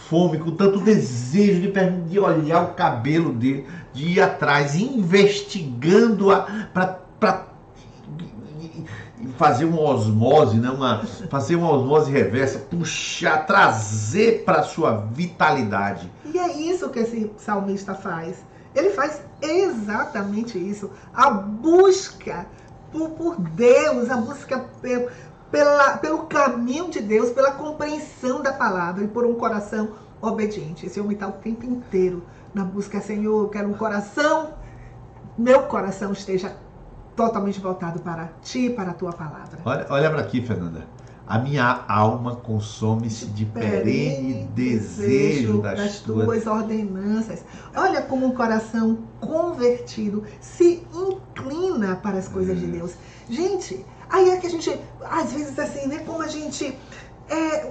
fome, com tanto desejo de olhar o cabelo dele, de ir atrás, investigando para fazer uma osmose, né? Fazer uma osmose reversa, puxar, trazer para a sua vitalidade. E é isso que esse salmista faz. Ele faz exatamente isso. A busca por Deus, a busca pelo caminho de Deus, pela compreensão da palavra e por um coração obediente. Esse homem está o tempo inteiro na busca. Senhor, eu quero um coração, meu coração esteja totalmente voltado para ti, para a tua palavra. Olha para aqui, Fernanda. A minha alma consome-se de perene desejo das tuas ordenanças. Olha como um coração convertido se inclina para as coisas de Deus. Gente, aí é que a gente, às vezes assim, né, como a gente é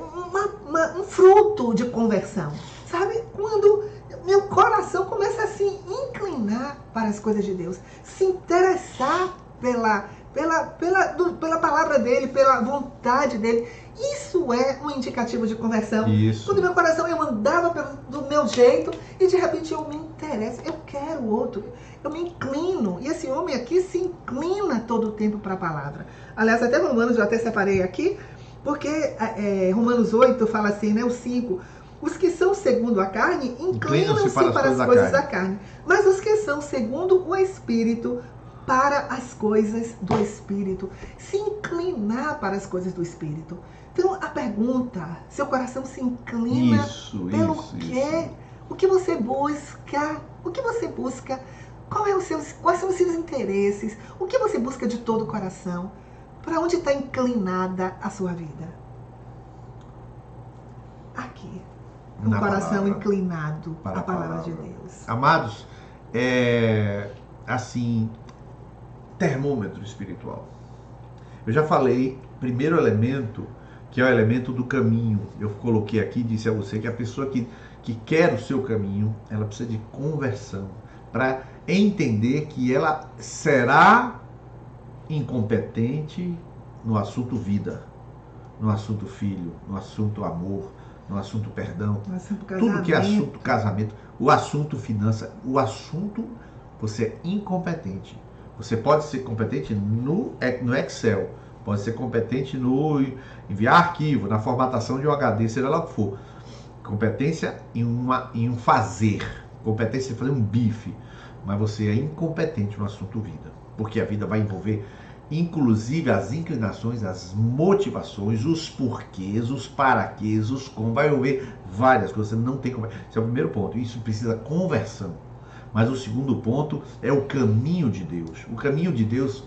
um fruto de conversão, sabe? Quando meu coração começa a se inclinar para as coisas de Deus, se interessar pela palavra dele, pela vontade dele. Isso é um indicativo de conversão. Isso. Quando meu coração, eu andava do meu jeito e de repente eu me interesso, eu quero outro, eu me inclino. E esse homem aqui se inclina todo o tempo para a palavra. Aliás, até Romanos, eu até separei aqui, porque Romanos 8 fala assim, né, o 5, os que são segundo a carne, inclinam-se para as coisas da carne. Mas os que são segundo o Espírito, para as coisas do Espírito. Se inclinar para as coisas do Espírito. Então, a pergunta, seu coração se inclina pelo quê? O que você busca? O que você busca? Quais são os seus interesses? O que você busca de todo o coração? Para onde está inclinada a sua vida? Aqui. Um coração inclinado à palavra de Deus. Amados, assim, termômetro espiritual. Eu já falei, primeiro elemento, que é o elemento do caminho. Eu coloquei aqui, disse a você que a pessoa que quer o seu caminho, ela precisa de conversão, para entender que ela será incompetente no assunto vida, no assunto filho, no assunto amor, no assunto perdão, tudo que é assunto casamento, o assunto finança, o assunto você é incompetente. Você pode ser competente no Excel, pode ser competente no enviar arquivo, na formatação de um HD, seja lá o que for. Competência em um fazer, competência em fazer um bife, mas você é incompetente no assunto vida, porque a vida vai envolver inclusive as inclinações, as motivações, os porquês, os paraquês, os como, vai envolver várias coisas, você não tem como. Esse é o primeiro ponto, isso precisa conversão. Mas o segundo ponto é o caminho de Deus. O caminho de Deus,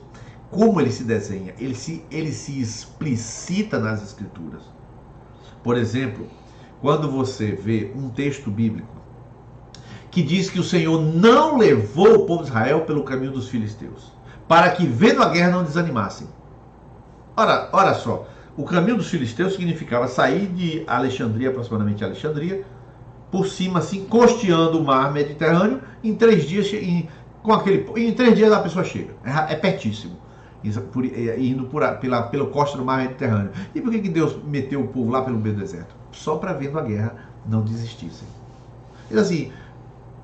como ele se desenha? Ele se explicita nas Escrituras. Por exemplo, quando você vê um texto bíblico que diz que o Senhor não levou o povo de Israel pelo caminho dos filisteus, para que, vendo a guerra, não desanimassem. Ora só, o caminho dos filisteus significava sair de Alexandria, aproximadamente Alexandria, por cima, assim, costeando o mar Mediterrâneo, em 3 dias, em 3 dias a pessoa chega. É pertíssimo. Indo pela costa do mar Mediterrâneo. E por que Deus meteu o povo lá pelo meio do deserto? Só para, vendo a guerra, não desistissem. Ele assim,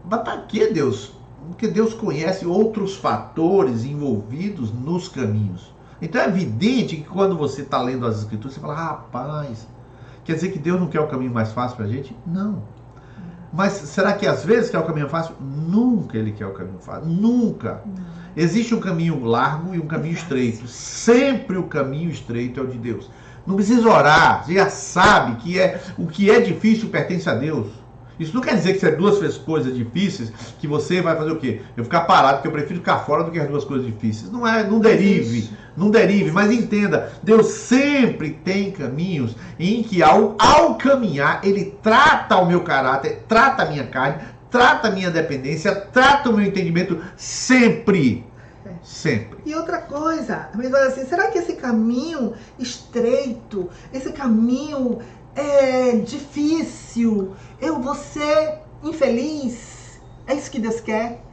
mas para que Deus? Porque Deus conhece outros fatores envolvidos nos caminhos. Então é evidente que quando você está lendo as Escrituras, você fala, rapaz, quer dizer que Deus não quer o caminho mais fácil para a gente? Não. Mas será que às vezes quer o caminho fácil? Nunca ele quer o caminho fácil. Nunca. Não. Existe um caminho largo e um caminho estreito. Sempre o caminho estreito é o de Deus. Não precisa orar, você já sabe que o que é difícil pertence a Deus. Isso não quer dizer que se é 2 coisas difíceis, que você vai fazer o quê? Eu ficar parado, porque eu prefiro ficar fora do que as 2 coisas difíceis. Não derive, mas entenda, Deus sempre tem caminhos em que ao caminhar, Ele trata o meu caráter, trata a minha carne, trata a minha dependência, trata o meu entendimento sempre. Sempre. E outra coisa, assim, será que esse caminho estreito, esse caminho difícil, eu vou ser infeliz? É isso que Deus quer?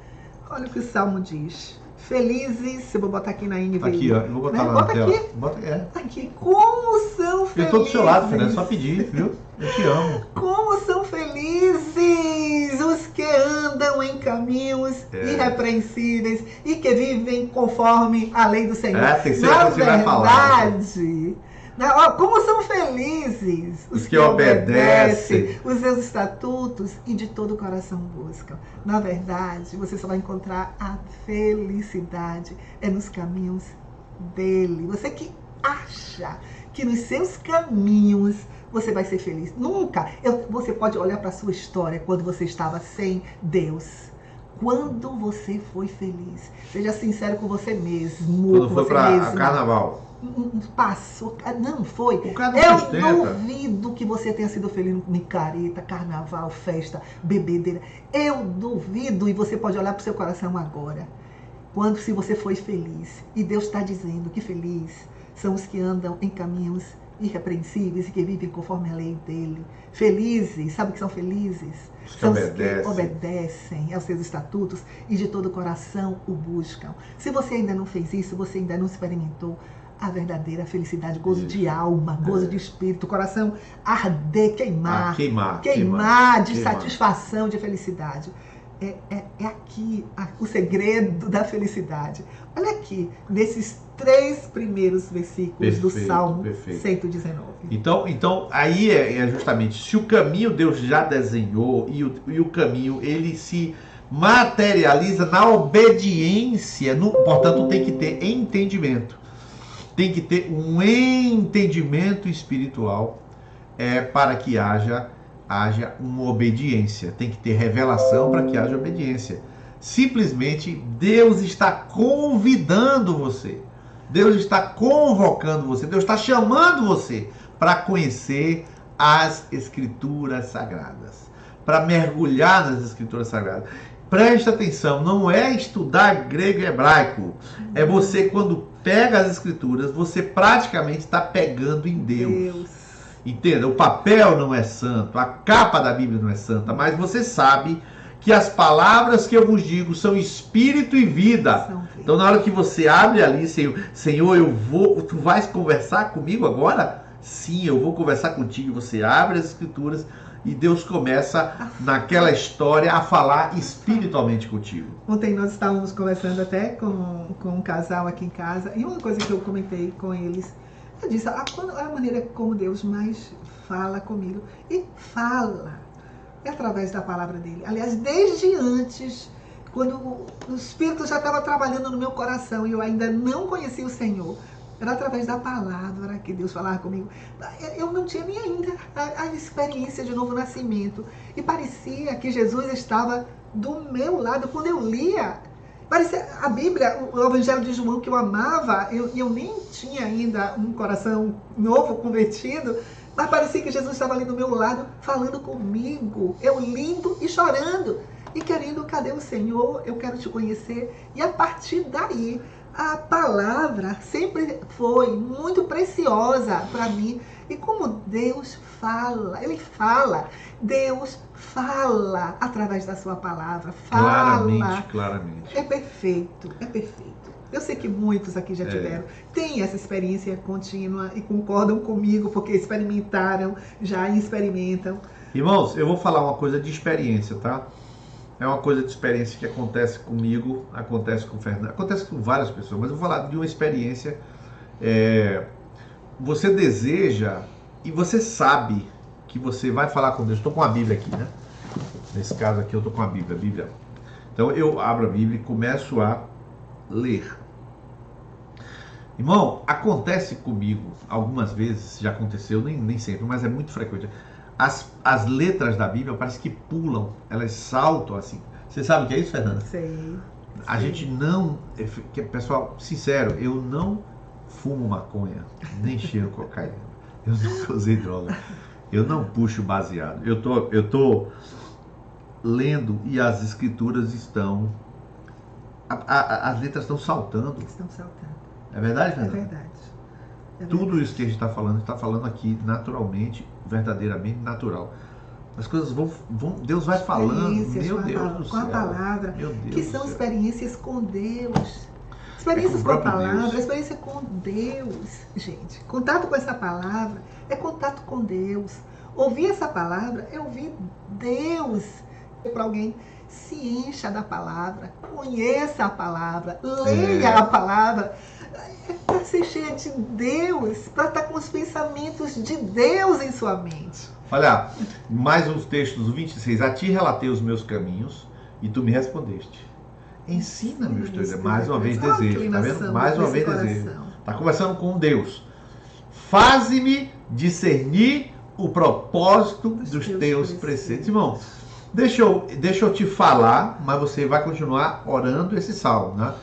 Olha o que o Salmo diz. Felizes, eu vou botar aqui na NVI. Aqui, ó, eu vou botar lá Bota na aqui. tela. Bota, aqui. Como são felizes. Eu tô do seu lado, Fernanda, é só pedir, viu? Eu te amo. Como são felizes os que andam em caminhos irrepreensíveis e que vivem conforme a lei do Senhor. Tem que ser que você vai falar. Como são felizes os que obedecem os seus estatutos e de todo o coração buscam. Na verdade, você só vai encontrar a felicidade nos caminhos dele. Você que acha que nos seus caminhos você vai ser feliz. Nunca. Você pode olhar para a sua história quando você estava sem Deus. Quando você foi feliz. Seja sincero com você mesmo. Quando foi para carnaval. Passou. Não foi. Eu duvido que você tenha sido feliz no micareta, carnaval, festa, bebedeira. Eu duvido. E você pode olhar para o seu coração agora. Se você foi feliz. E Deus está dizendo que feliz são os que andam em caminhos irrepreensíveis e que vivem conforme a lei dele. Felizes, sabe o que são felizes? São os que obedecem aos seus estatutos e de todo o coração o buscam. Se você ainda não fez isso, você ainda não experimentou a verdadeira felicidade, gozo de alma, gozo de espírito, coração arder, queimar de satisfação, de felicidade. É aqui o segredo da felicidade. Olha aqui, nesses 3 primeiros versículos do Salmo 119. Então aí é justamente, se o caminho Deus já desenhou e o caminho ele se materializa na obediência, portanto tem que ter entendimento. Tem que ter um entendimento espiritual para que haja uma obediência. Tem que ter revelação para que haja obediência. Simplesmente Deus está convidando você. Deus está convocando você. Deus está chamando você para conhecer as Escrituras Sagradas. Para mergulhar nas Escrituras Sagradas. Preste atenção, não é estudar grego e hebraico. É você, quando pega as Escrituras, você praticamente está pegando em Deus. Entenda? O papel não é santo, a capa da Bíblia não é santa, mas você sabe que as palavras que eu vos digo são espírito e vida. Então, na hora que você abre ali, Senhor, tu vais conversar comigo agora? Sim, eu vou conversar contigo. Você abre as Escrituras e Deus começa naquela história a falar espiritualmente contigo. Ontem nós estávamos conversando até com um casal aqui em casa, e uma coisa que eu comentei com eles, eu disse, a maneira como Deus mais fala comigo, e fala, é através da palavra dele. Aliás, desde antes, quando o Espírito já estava trabalhando no meu coração e eu ainda não conhecia o Senhor, era através da palavra que Deus falava comigo. Eu não tinha nem ainda a experiência de novo nascimento. E parecia que Jesus estava do meu lado. Quando eu lia, parecia a Bíblia, o Evangelho de João que eu amava, eu nem tinha ainda um coração novo, convertido, mas parecia que Jesus estava ali do meu lado, falando comigo. Eu lindo e chorando. E querendo, cadê o Senhor? Eu quero te conhecer. E a partir daí, a palavra sempre foi muito preciosa para mim. E como Deus fala, Ele fala, Deus fala através da sua palavra. Fala. Claramente. É perfeito, é perfeito. Eu sei que muitos aqui já tiveram, têm essa experiência contínua e concordam comigo, porque experimentaram, já experimentam. Irmãos, eu vou falar uma coisa de experiência, tá? É uma coisa de experiência que acontece comigo, acontece com o Fernando, acontece com várias pessoas, mas eu vou falar de uma experiência. Você deseja e você sabe que você vai falar com Deus. Estou com a Bíblia aqui, né? Nesse caso aqui eu estou com a Bíblia. Então eu abro a Bíblia e começo a ler. Irmão, acontece comigo algumas vezes, já aconteceu, nem sempre, mas é muito frequente. As letras da Bíblia parece que pulam, elas saltam assim. Você sabe o que é isso, Fernanda? Sei. A gente não... Pessoal, sincero, eu não fumo maconha, nem cheiro cocaína. Eu nunca usei droga. Eu não puxo baseado. Eu tô lendo e as escrituras estão... As letras estão saltando. Estão saltando. É verdade, Fernanda? É verdade. Tudo isso que a gente está falando aqui naturalmente, verdadeiramente natural. As coisas vão Deus vai falando, meu Deus do céu. Com a palavra, que são experiências com Deus. Experiências com a palavra, experiência com Deus, gente. Contato com essa palavra é contato com Deus. Ouvir essa palavra é ouvir Deus. Para alguém, se encha da palavra, conheça a palavra, leia a palavra. É para ser cheia de Deus, para estar com os pensamentos de Deus em sua mente. Olha, mais uns textos, o 26. A ti relatei os meus caminhos e tu me respondeste. Ensina-me os teus desejos. Mais uma vez desejo, tá vendo? Mais uma vez desejo. Está conversando com Deus. Faze-me discernir o propósito dos teus preceitos. Irmão, deixa eu te falar, mas você vai continuar orando esse salmo, né?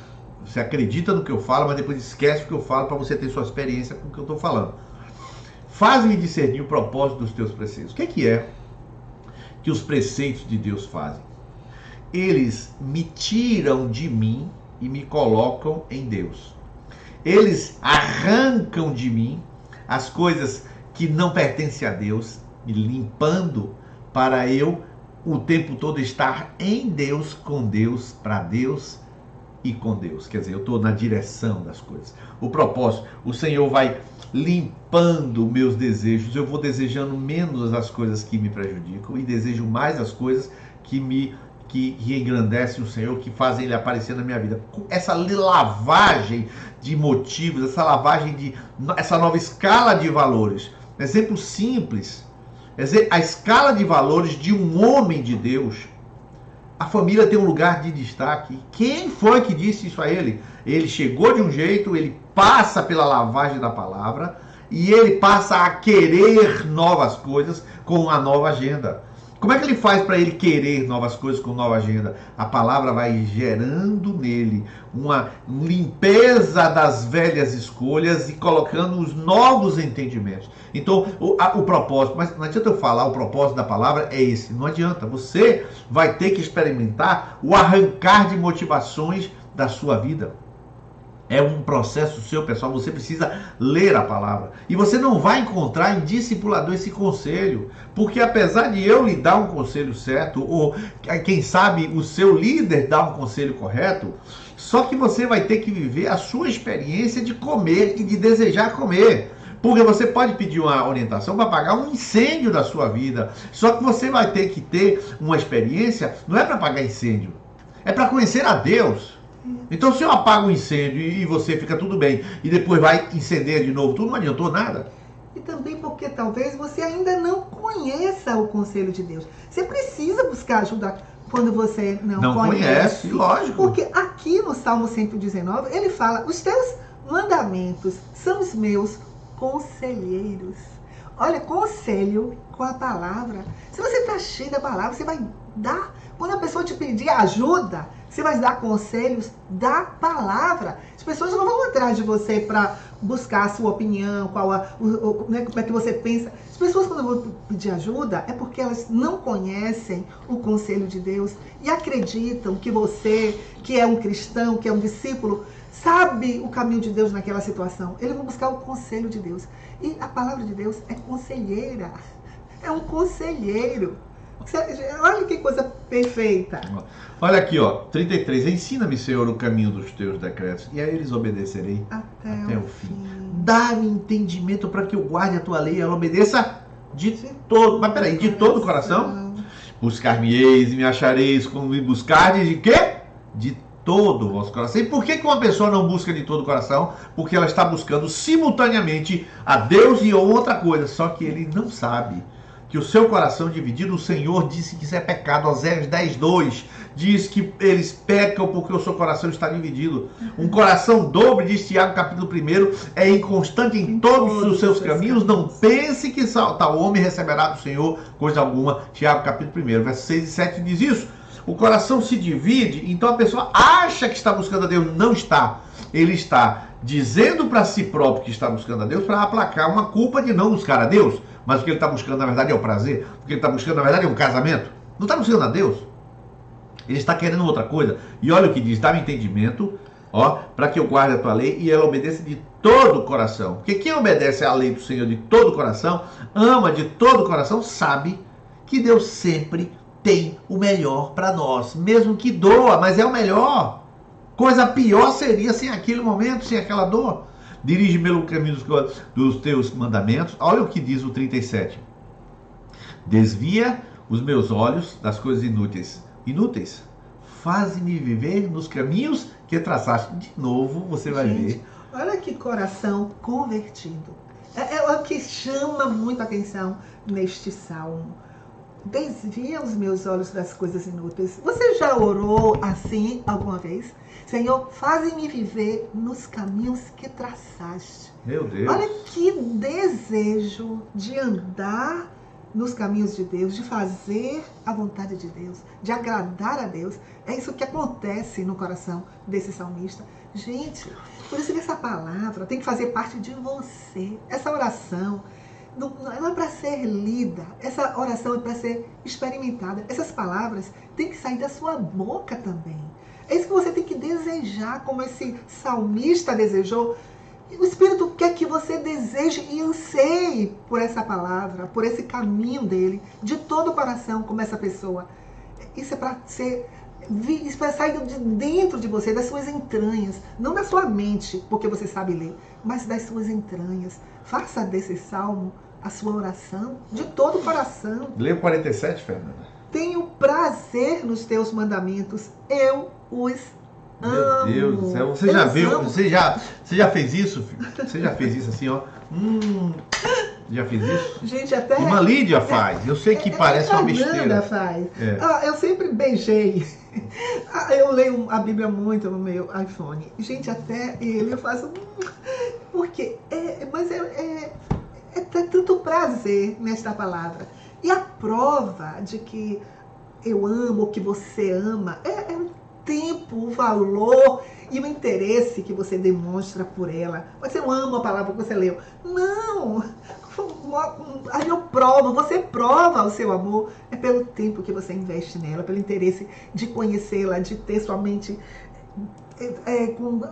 Você acredita no que eu falo, mas depois esquece o que eu falo para você ter sua experiência com o que eu estou falando. Faz-me discernir o propósito dos teus preceitos. O que é que os preceitos de Deus fazem? Eles me tiram de mim e me colocam em Deus. Eles arrancam de mim as coisas que não pertencem a Deus, me limpando para eu o tempo todo estar em Deus, com Deus, para Deus e com Deus. Quer dizer, eu estou na direção das coisas. O propósito, o Senhor vai limpando meus desejos. Eu vou desejando menos as coisas que me prejudicam e desejo mais as coisas que engrandecem o Senhor, que fazem Ele aparecer na minha vida. Essa lavagem de motivos, essa nova escala de valores. Exemplo simples. A escala de valores de um homem de Deus. A família tem um lugar de destaque. Quem foi que disse isso a ele? Ele chegou de um jeito, ele passa pela lavagem da palavra e ele passa a querer novas coisas com uma nova agenda. Como é que ele faz para ele querer novas coisas com nova agenda? A palavra vai gerando nele uma limpeza das velhas escolhas e colocando os novos entendimentos. Então, o propósito, mas não adianta eu falar, o propósito da palavra é esse. Não adianta. Você vai ter que experimentar o arrancar de motivações da sua vida. É um processo seu, pessoal. Você precisa ler a palavra. E você não vai encontrar em discipulador esse conselho. Porque apesar de eu lhe dar um conselho certo, ou quem sabe o seu líder dar um conselho correto, só que você vai ter que viver a sua experiência de comer e de desejar comer. Porque você pode pedir uma orientação para apagar um incêndio da sua vida. Só que você vai ter que ter uma experiência, não é para apagar incêndio, é para conhecer a Deus. Então se eu apago um incêndio e você fica tudo bem, e depois vai incender de novo, tudo não adiantou nada. E também porque talvez você ainda não conheça o conselho de Deus. Você precisa buscar ajuda quando você não conhece. Lógico. Porque aqui no Salmo 119, ele fala, os teus mandamentos são os meus conselheiros. Olha, conselho com a palavra. Se você está cheio da palavra, você vai dar. Quando a pessoa te pedir ajuda, você vai dar conselhos da palavra. As pessoas não vão atrás de você para buscar a sua opinião, como é que você pensa. As pessoas, quando vão pedir ajuda, é porque elas não conhecem o conselho de Deus e acreditam que você, que é um cristão, que é um discípulo, sabe o caminho de Deus naquela situação. Eles vão buscar o conselho de Deus. E a palavra de Deus é conselheira. É um conselheiro. Olha que coisa perfeita. Olha aqui, ó, 33. Ensina-me, Senhor, o caminho dos teus decretos, e a eles obedecerei até o fim. Dá-me entendimento para que eu guarde a tua lei e ela obedeça de todo. Mas peraí, de todo o coração? Buscar-me-eis e me achareis quando me buscardes de quê? De todo o vosso coração. E por que uma pessoa não busca de todo o coração? Porque ela está buscando simultaneamente a Deus e outra coisa, só que ele não sabe que o seu coração dividido, o Senhor disse que isso é pecado. Oséias 10:2 diz que eles pecam porque o seu coração está dividido. Um coração dobre, diz Tiago capítulo 1, é inconstante em todos os seus caminhos. Não pense que tal homem receberá do Senhor coisa alguma. Tiago capítulo 1, versos 6 e 7 diz isso. O coração se divide, então a pessoa acha que está buscando a Deus. Não está. Ele está dizendo para si próprio que está buscando a Deus para aplacar uma culpa de não buscar a Deus. Mas o que ele está buscando, na verdade, é o prazer. O que ele está buscando, na verdade, é um casamento. Não está buscando a Deus. Ele está querendo outra coisa. E olha o que diz, dá-me entendimento, ó, para que eu guarde a tua lei e ela obedeça de todo o coração. Porque quem obedece à lei do Senhor de todo o coração, ama de todo o coração, sabe que Deus sempre tem o melhor para nós. Mesmo que doa, mas é o melhor. Coisa pior seria sem aquele momento, sem aquela dor. Dirige-me pelo caminho dos teus mandamentos. Olha o que diz o 37. Desvia os meus olhos das coisas inúteis. Inúteis. Faze-me viver nos caminhos que traçaste. De novo, você vai ver. Olha que coração convertido. É o que chama muito a atenção neste salmo. Desvia os meus olhos das coisas inúteis. Você já orou assim alguma vez? Senhor, faze-me viver nos caminhos que traçaste. Meu Deus. Olha que desejo de andar nos caminhos de Deus, de fazer a vontade de Deus, de agradar a Deus. É isso que acontece no coração desse salmista. Gente, por isso que essa palavra tem que fazer parte de você. Essa oração não é para ser lida, essa oração é para ser experimentada. Essas palavras têm que sair da sua boca também. É isso que você tem que desejar, como esse salmista desejou. O Espírito quer que você deseje e anseie por essa palavra, por esse caminho dele, de todo o coração, como essa pessoa. Isso é para sair de dentro de você, das suas entranhas, não da sua mente, porque você sabe ler, mas das suas entranhas. Faça desse salmo a sua oração de todo o coração. Lê o 47, Fernanda. Tenho prazer nos teus mandamentos, eu os amo. Meu Deus do céu, você já viu? Você já fez isso, filho? Você já fez isso assim, ó? Já fez isso? Gente, até... Uma Lídia faz. Eu sei que parece uma besteira. Faz. Eu sempre beijei. Eu leio a Bíblia muito no meu iPhone. Gente, até ele eu faço... Porque mas é tanto prazer nesta palavra. E a prova de que eu amo, que você ama, é o tempo, o valor e o interesse que você demonstra por ela. Mas eu amo a palavra que você leu. Não! Aí eu provo, você prova o seu amor. É pelo tempo que você investe nela, pelo interesse de conhecê-la, de ter sua mente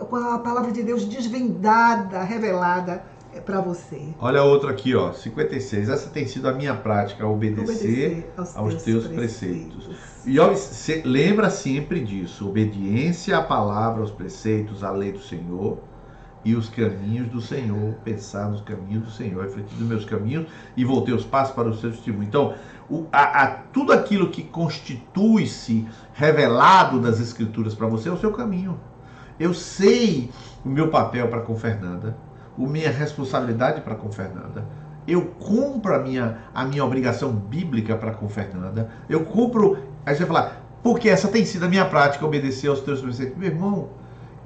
com a palavra de Deus desvendada, revelada para você. Olha outra aqui, ó, 56. Essa tem sido a minha prática, obedecer aos teus preceitos. E ó, lembra sempre disso, obediência à palavra, aos preceitos, à lei do Senhor. e os caminhos do Senhor, pensar nos caminhos do Senhor, refletir nos meus caminhos e voltei os passos para o seu testemunho. Então, tudo aquilo que constitui-se revelado nas Escrituras para você é o seu caminho. Eu sei o meu papel para com Fernanda, a minha responsabilidade para com Fernanda. Eu cumpro a minha obrigação bíblica para com Fernanda. Eu cumpro. Aí você vai falar, porque essa tem sido a minha prática, obedecer aos teus preceitos. Meu irmão,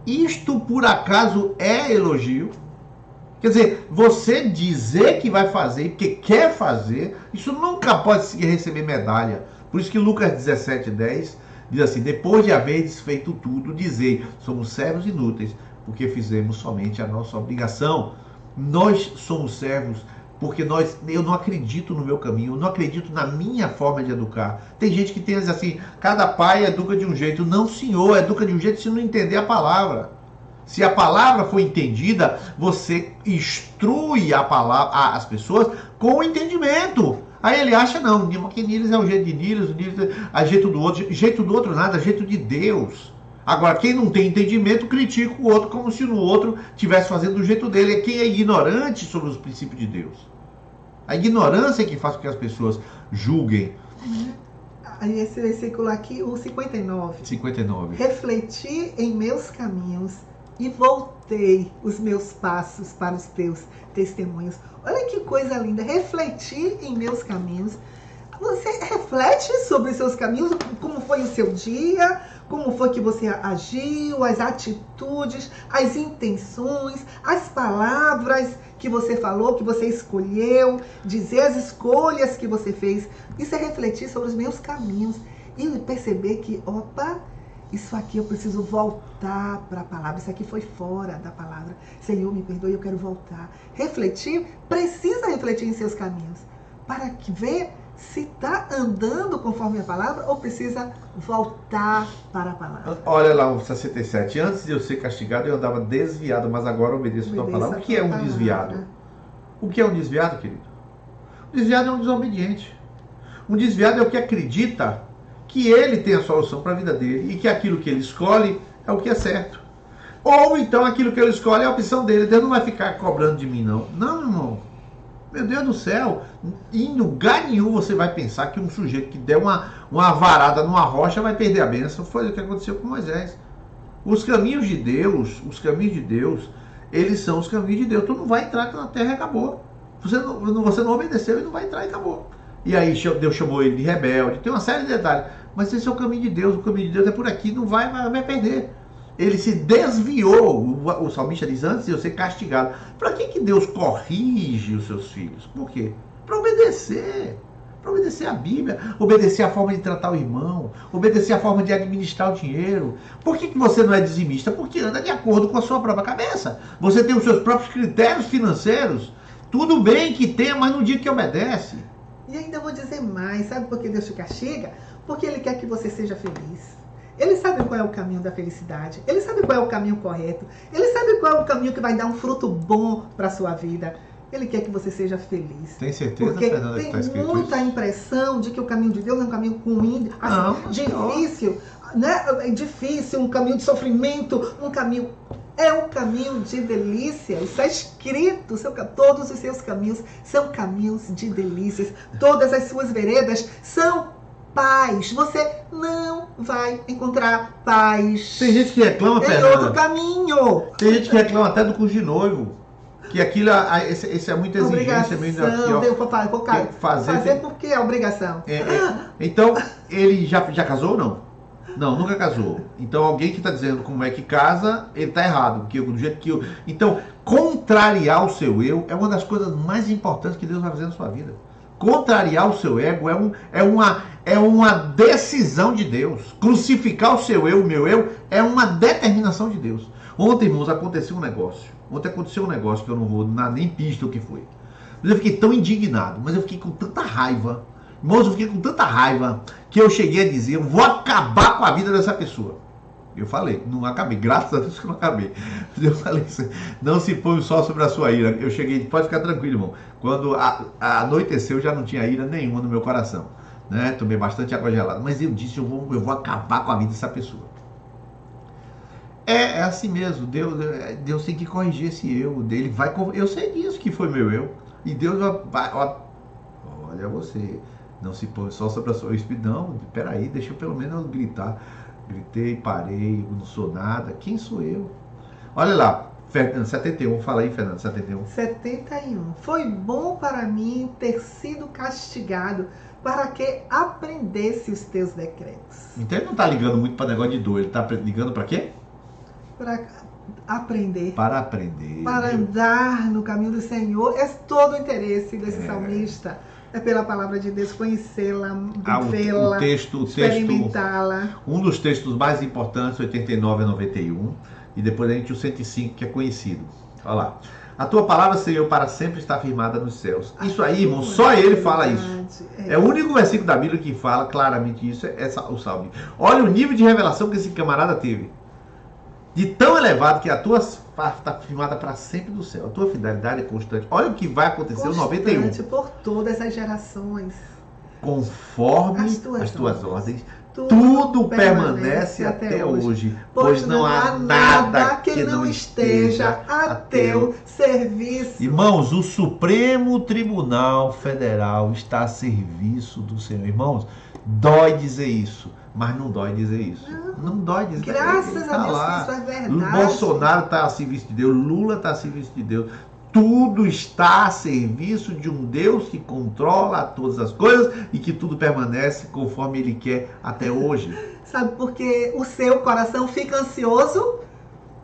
isto por acaso é elogio? Quer dizer, você dizer que vai fazer porque quer fazer, isso nunca pode receber medalha. Por isso que Lucas 17:10 diz assim, depois de haveres feito tudo, dizei, somos servos inúteis, porque fizemos somente a nossa obrigação. Nós somos servos porque eu não acredito no meu caminho, eu não acredito na minha forma de educar. Tem gente que tem assim, cada pai educa de um jeito. Não, senhor, educa de um jeito se não entender a palavra. Se a palavra for entendida, você instrui as pessoas com o entendimento. Aí ele acha, não, que Nílias é o jeito de Nílias, o Nílias é jeito do outro nada, jeito de Deus. Agora, quem não tem entendimento, critica o outro como se o outro estivesse fazendo do jeito dele. É quem é ignorante sobre os princípios de Deus. A ignorância é que faz com que as pessoas julguem. Esse versículo aqui, o 59. 59. Refleti em meus caminhos e voltei os meus passos para os teus testemunhos. Olha que coisa linda. Refletir em meus caminhos. Você reflete sobre os seus caminhos, como foi o seu dia, como foi que você agiu, as atitudes, as intenções, as palavras que você falou, que você escolheu, dizer as escolhas que você fez. Isso é refletir sobre os meus caminhos e perceber que, opa, isso aqui eu preciso voltar para a palavra, isso aqui foi fora da palavra. Senhor, me perdoe, eu quero voltar. Refletir, precisa refletir em seus caminhos, para que ver se está andando conforme a palavra ou precisa voltar para a palavra. Olha lá o 67. Antes de eu ser castigado, eu andava desviado, mas agora obedeço a tua palavra. O que é um desviado? O que é um desviado, querido? O desviado é um desobediente. Um desviado é o que acredita que ele tem a solução para a vida dele e que aquilo que ele escolhe é o que é certo. Ou então aquilo que ele escolhe é a opção dele. Deus não vai ficar cobrando de mim, não. Não, irmão. Meu Deus do céu, em lugar nenhum você vai pensar que um sujeito que der uma varada numa rocha vai perder a bênção. Foi o que aconteceu com Moisés. Os caminhos de Deus, eles são os caminhos de Deus. Tu não vai entrar na terra e acabou. Você não obedeceu e não vai entrar e acabou. E aí Deus chamou ele de rebelde. Tem uma série de detalhes. Mas esse é o caminho de Deus. O caminho de Deus é por aqui, não vai perder. Ele se desviou. O salmista diz, antes de eu ser castigado. Para que Deus corrige os seus filhos? Por quê? Para obedecer. Para obedecer a Bíblia. Obedecer a forma de tratar o irmão. Obedecer a forma de administrar o dinheiro. Por que você não é dizimista? Porque anda de acordo com a sua própria cabeça. Você tem os seus próprios critérios financeiros. Tudo bem que tenha, mas no dia que obedece. E ainda vou dizer mais. Sabe por que Deus te castiga? Porque Ele quer que você seja feliz. Ele sabe qual é o caminho da felicidade. Ele sabe qual é o caminho correto. Ele sabe qual é o caminho que vai dar um fruto bom para a sua vida. Ele quer que você seja feliz. Tem certeza, porque Fernanda, tem que tá escrito muita isso? impressão de que o caminho de Deus é um caminho ruim, assim, difícil, né? É difícil, um caminho de sofrimento, um caminho... É um caminho de delícia. Está escrito, todos os seus caminhos são caminhos de delícias. Todas as suas veredas são paz. Você não vai encontrar paz. Tem gente que reclama, Fernanda. Tem outro caminho. Tem gente que reclama até do curso de noivo. Que aquilo, esse é muita exigência. Fazer porque é obrigação. Então, ele já casou ou não? Não, nunca casou. Então, alguém que está dizendo como é que casa, ele está errado. Porque do jeito que eu... Então, contrariar o seu eu é uma das coisas mais importantes que Deus vai fazer na sua vida. Contrariar o seu ego é uma decisão de Deus. Crucificar o seu eu, o meu eu, é uma determinação de Deus. Ontem, irmãos, aconteceu um negócio. Que eu não vou dar nem pista o que foi. Mas eu fiquei tão indignado, mas eu fiquei com tanta raiva. Irmãos, eu fiquei com tanta raiva que eu cheguei a dizer, eu vou acabar com a vida dessa pessoa. Eu falei, não acabei, graças a Deus que eu não acabei. Eu falei, não se põe o sol sobre a sua ira. Eu cheguei, pode ficar tranquilo, irmão. Quando anoiteceu, já não tinha ira nenhuma no meu coração. Né? Tomei bastante água gelada. Mas eu disse, eu vou acabar com a vida dessa pessoa. É assim mesmo. Deus tem que corrigir esse eu. Eu sei disso que foi meu eu. E Deus vai. Olha você. Não se põe só sobre a sua espírito. Não, peraí, deixa eu pelo menos gritar. Gritei, parei, não sou nada. Quem sou eu? Olha lá, 71. Fala aí, Fernando, 71. 71. Foi bom para mim ter sido castigado, para que aprendesse os teus decretos. Então ele não está ligando muito para negócio de dor. Ele está ligando para quê? Para aprender. Para aprender. Para andar no caminho do Senhor. É todo o interesse desse salmista. É pela palavra de Deus, conhecê-la, vê-la, experimentá-la. Um dos textos mais importantes, 89 a 91. E depois a gente o 105, que é conhecido. Olha lá. A tua palavra, Senhor, para sempre está firmada nos céus. Isso aí, irmão, só ele fala isso. É o único versículo da Bíblia que fala claramente isso, o Salmo. Olha o nível de revelação que esse camarada teve. De tão elevado que a tua está firmada para sempre no céu. A tua fidelidade é constante. Olha o que vai acontecer no 91. Constante por todas as gerações. Conforme as tuas ordens. Tudo permanece até hoje, pois não há nada que não esteja a teu serviço. Irmãos, o Supremo Tribunal Federal está a serviço do Senhor. Irmãos, dói dizer isso, mas não dói dizer isso. Não dói dizer isso. Graças a Deus que isso é verdade. Bolsonaro está a serviço de Deus, Lula está a serviço de Deus. Tudo está a serviço de um Deus que controla todas as coisas e que tudo permanece conforme Ele quer até hoje. Sabe, porque o seu coração fica ansioso,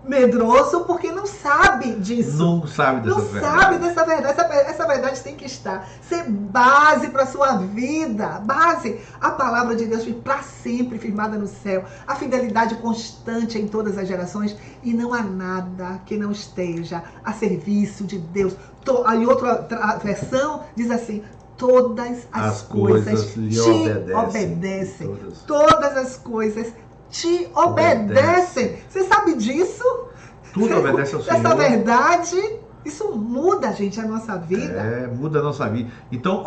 medroso, porque não sabe disso. Não sabe dessa verdade. Não sabe dessa verdade. Essa verdade tem que ser base para a sua vida. Base. A palavra de Deus para sempre firmada no céu. A fidelidade constante em todas as gerações. E não há nada que não esteja a serviço de Deus. Aí outra versão diz assim: todas as coisas te obedecem. Todas as coisas te obedecem. Você sabe disso? Tudo obedece ao Senhor. Essa verdade, isso muda, gente, a nossa vida. Muda a nossa vida. Então,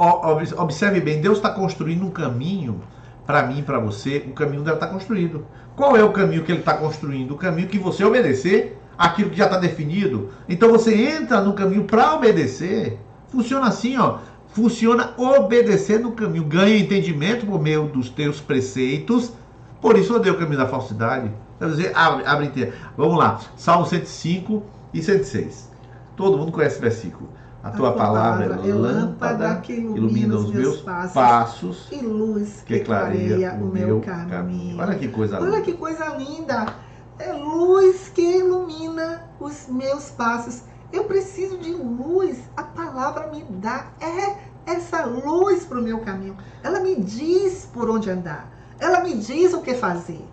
observe bem, Deus está construindo um caminho para mim e para você. O caminho deve estar construído. Qual é o caminho que Ele está construindo? O caminho que você obedecer aquilo que já está definido. Então, você entra no caminho para obedecer. Funciona assim, ó. Funciona obedecer no caminho. Ganha entendimento por meio dos teus preceitos. Por isso eu odeio o caminho da falsidade. Quer dizer, abre inteiro. Vamos lá. Salmo 105 e 106. Todo mundo conhece esse versículo. A tua palavra é lâmpada que ilumina os meus passos e luz que clareia o meu caminho. Olha que coisa linda. Olha que coisa linda. É luz que ilumina os meus passos. Eu preciso de luz. A palavra me dá essa luz para o meu caminho. Ela me diz por onde andar. Ela me diz o que fazer.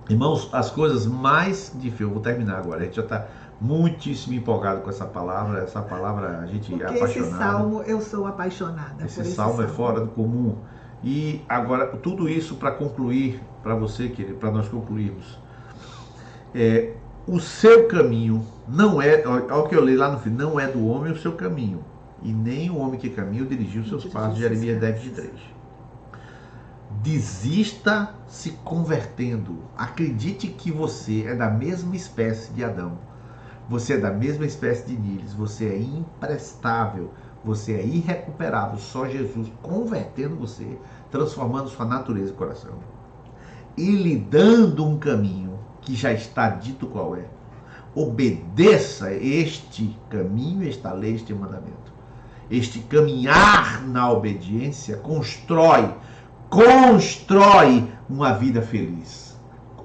Irmãos, as coisas mais difíceis... Eu vou terminar agora. A gente já está muitíssimo empolgado com essa palavra. Essa palavra a gente é apaixonado. Esse salmo eu sou apaixonada. Esse salmo é fora do comum. E agora, tudo isso para concluir, para você, querido, para nós concluirmos. O seu caminho não é... Olha o que eu li lá no fim. Não é do homem o seu caminho. E nem o homem que caminha dirigiu os seus passos. Jeremias 10:23. Desista se convertendo. Acredite que você é da mesma espécie de Adão. Você é da mesma espécie de Nílis. Você é imprestável. Você é irrecuperável. Só Jesus convertendo você, transformando sua natureza e coração. E lhe dando um caminho que já está dito qual é. Obedeça este caminho, esta lei, este mandamento. Este caminhar na obediência constrói uma vida feliz.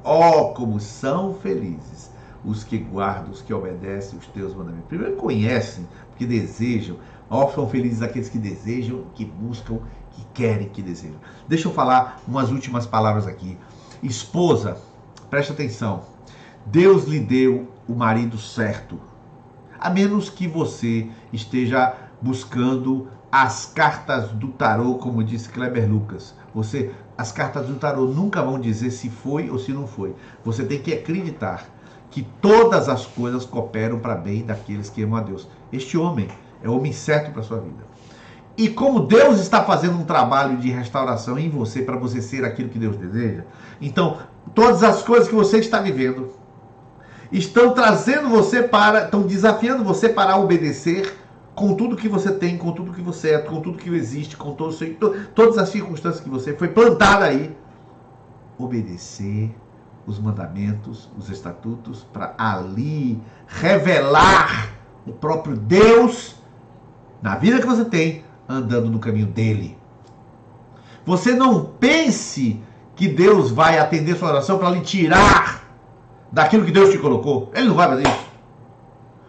Oh, como são felizes os que guardam, os que obedecem os teus mandamentos. Primeiro conhecem, porque desejam. Oh, são felizes aqueles que desejam, que buscam, que querem, que desejam. Deixa eu falar umas últimas palavras aqui. Esposa, preste atenção. Deus lhe deu o marido certo. A menos que você esteja buscando as cartas do tarô, como disse Kleber Lucas. As cartas do tarô nunca vão dizer se foi ou se não foi. Você tem que acreditar que todas as coisas cooperam para bem daqueles que amam a Deus. Este homem é o homem certo para a sua vida. E como Deus está fazendo um trabalho de restauração em você, para você ser aquilo que Deus deseja, então todas as coisas que você está vivendo, estão trazendo você para, estão desafiando você para obedecer com tudo que você tem, com tudo que você é, com tudo que existe, com todas as circunstâncias que você foi plantada aí. Obedecer os mandamentos, os estatutos, para ali revelar o próprio Deus na vida que você tem, andando no caminho dele. Você não pense que Deus vai atender sua oração para lhe tirar daquilo que Deus te colocou. Ele não vai fazer isso.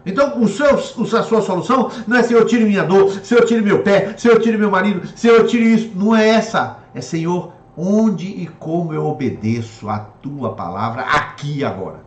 Então, a sua solução não é Senhor, tire minha dor, Senhor, tire meu pé, Senhor, tire meu marido, Senhor, tire isso. Não é essa. É Senhor, onde e como eu obedeço a tua palavra aqui e agora.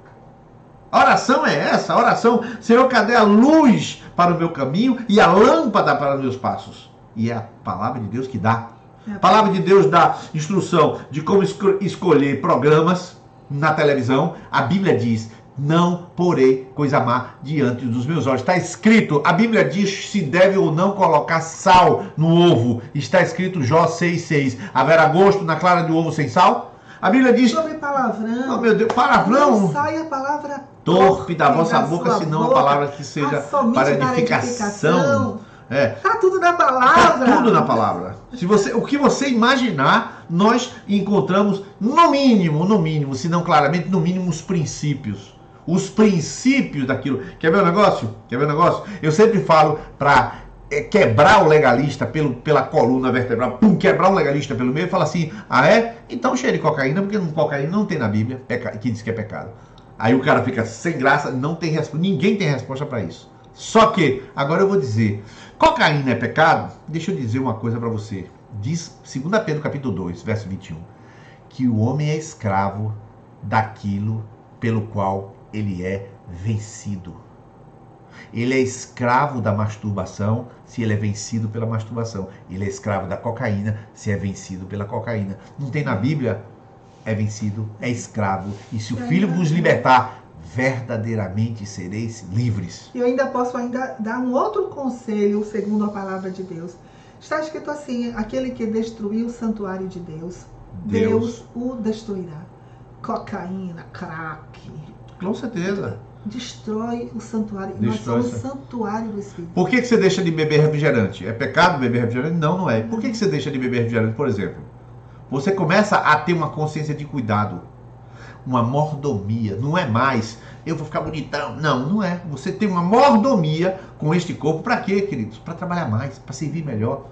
A oração é essa. A oração, Senhor, cadê a luz para o meu caminho e a lâmpada para os meus passos? E é a palavra de Deus que dá. A palavra de Deus dá instrução de como escolher programas na televisão. A Bíblia diz: não porei coisa má diante dos meus olhos. Está escrito, a Bíblia diz se deve ou não colocar sal no ovo. Está escrito Jó 6,6. Haverá gosto na clara do ovo sem sal? A Bíblia diz... Sobre palavrão. Oh, meu Deus, palavrão. Não sai a palavra torpe da vossa boca, senão a palavra que seja para edificação. Tá tudo na palavra. Tá tudo na palavra. O que você imaginar, nós encontramos no mínimo, se não claramente, no mínimo os princípios. Os princípios daquilo. Quer ver o negócio? Eu sempre falo para quebrar o legalista pela coluna vertebral, quebrar o legalista pelo meio e falar assim: ah é? Então cheiro de cocaína, porque cocaína não tem na Bíblia que diz que é pecado. Aí o cara fica sem graça, ninguém tem resposta para isso. Só que, agora eu vou dizer, cocaína é pecado? Deixa eu dizer uma coisa para você. Diz 2 Pedro capítulo 2, verso 21, que o homem é escravo daquilo pelo qual ele é vencido. Ele é escravo da masturbação se ele é vencido pela masturbação. Ele é escravo da cocaína se é vencido pela cocaína. Não tem na Bíblia? É vencido, é escravo. E se o Filho vos libertar, verdadeiramente sereis livres. E eu ainda posso dar um outro conselho, segundo a palavra de Deus. Está escrito assim: aquele que destruiu o santuário de Deus, Deus o destruirá. Cocaína, crack. Com certeza. Destrói o santuário. Nós somos o santuário do Espírito. Por que você deixa de beber refrigerante? É pecado beber refrigerante? Não, não é. Por que você deixa de beber refrigerante, por exemplo? Você começa a ter uma consciência de cuidado, uma mordomia. Não é mais, eu vou ficar bonitão. Não, não é. Você tem uma mordomia com este corpo. Para quê, queridos? Para trabalhar mais, para servir melhor,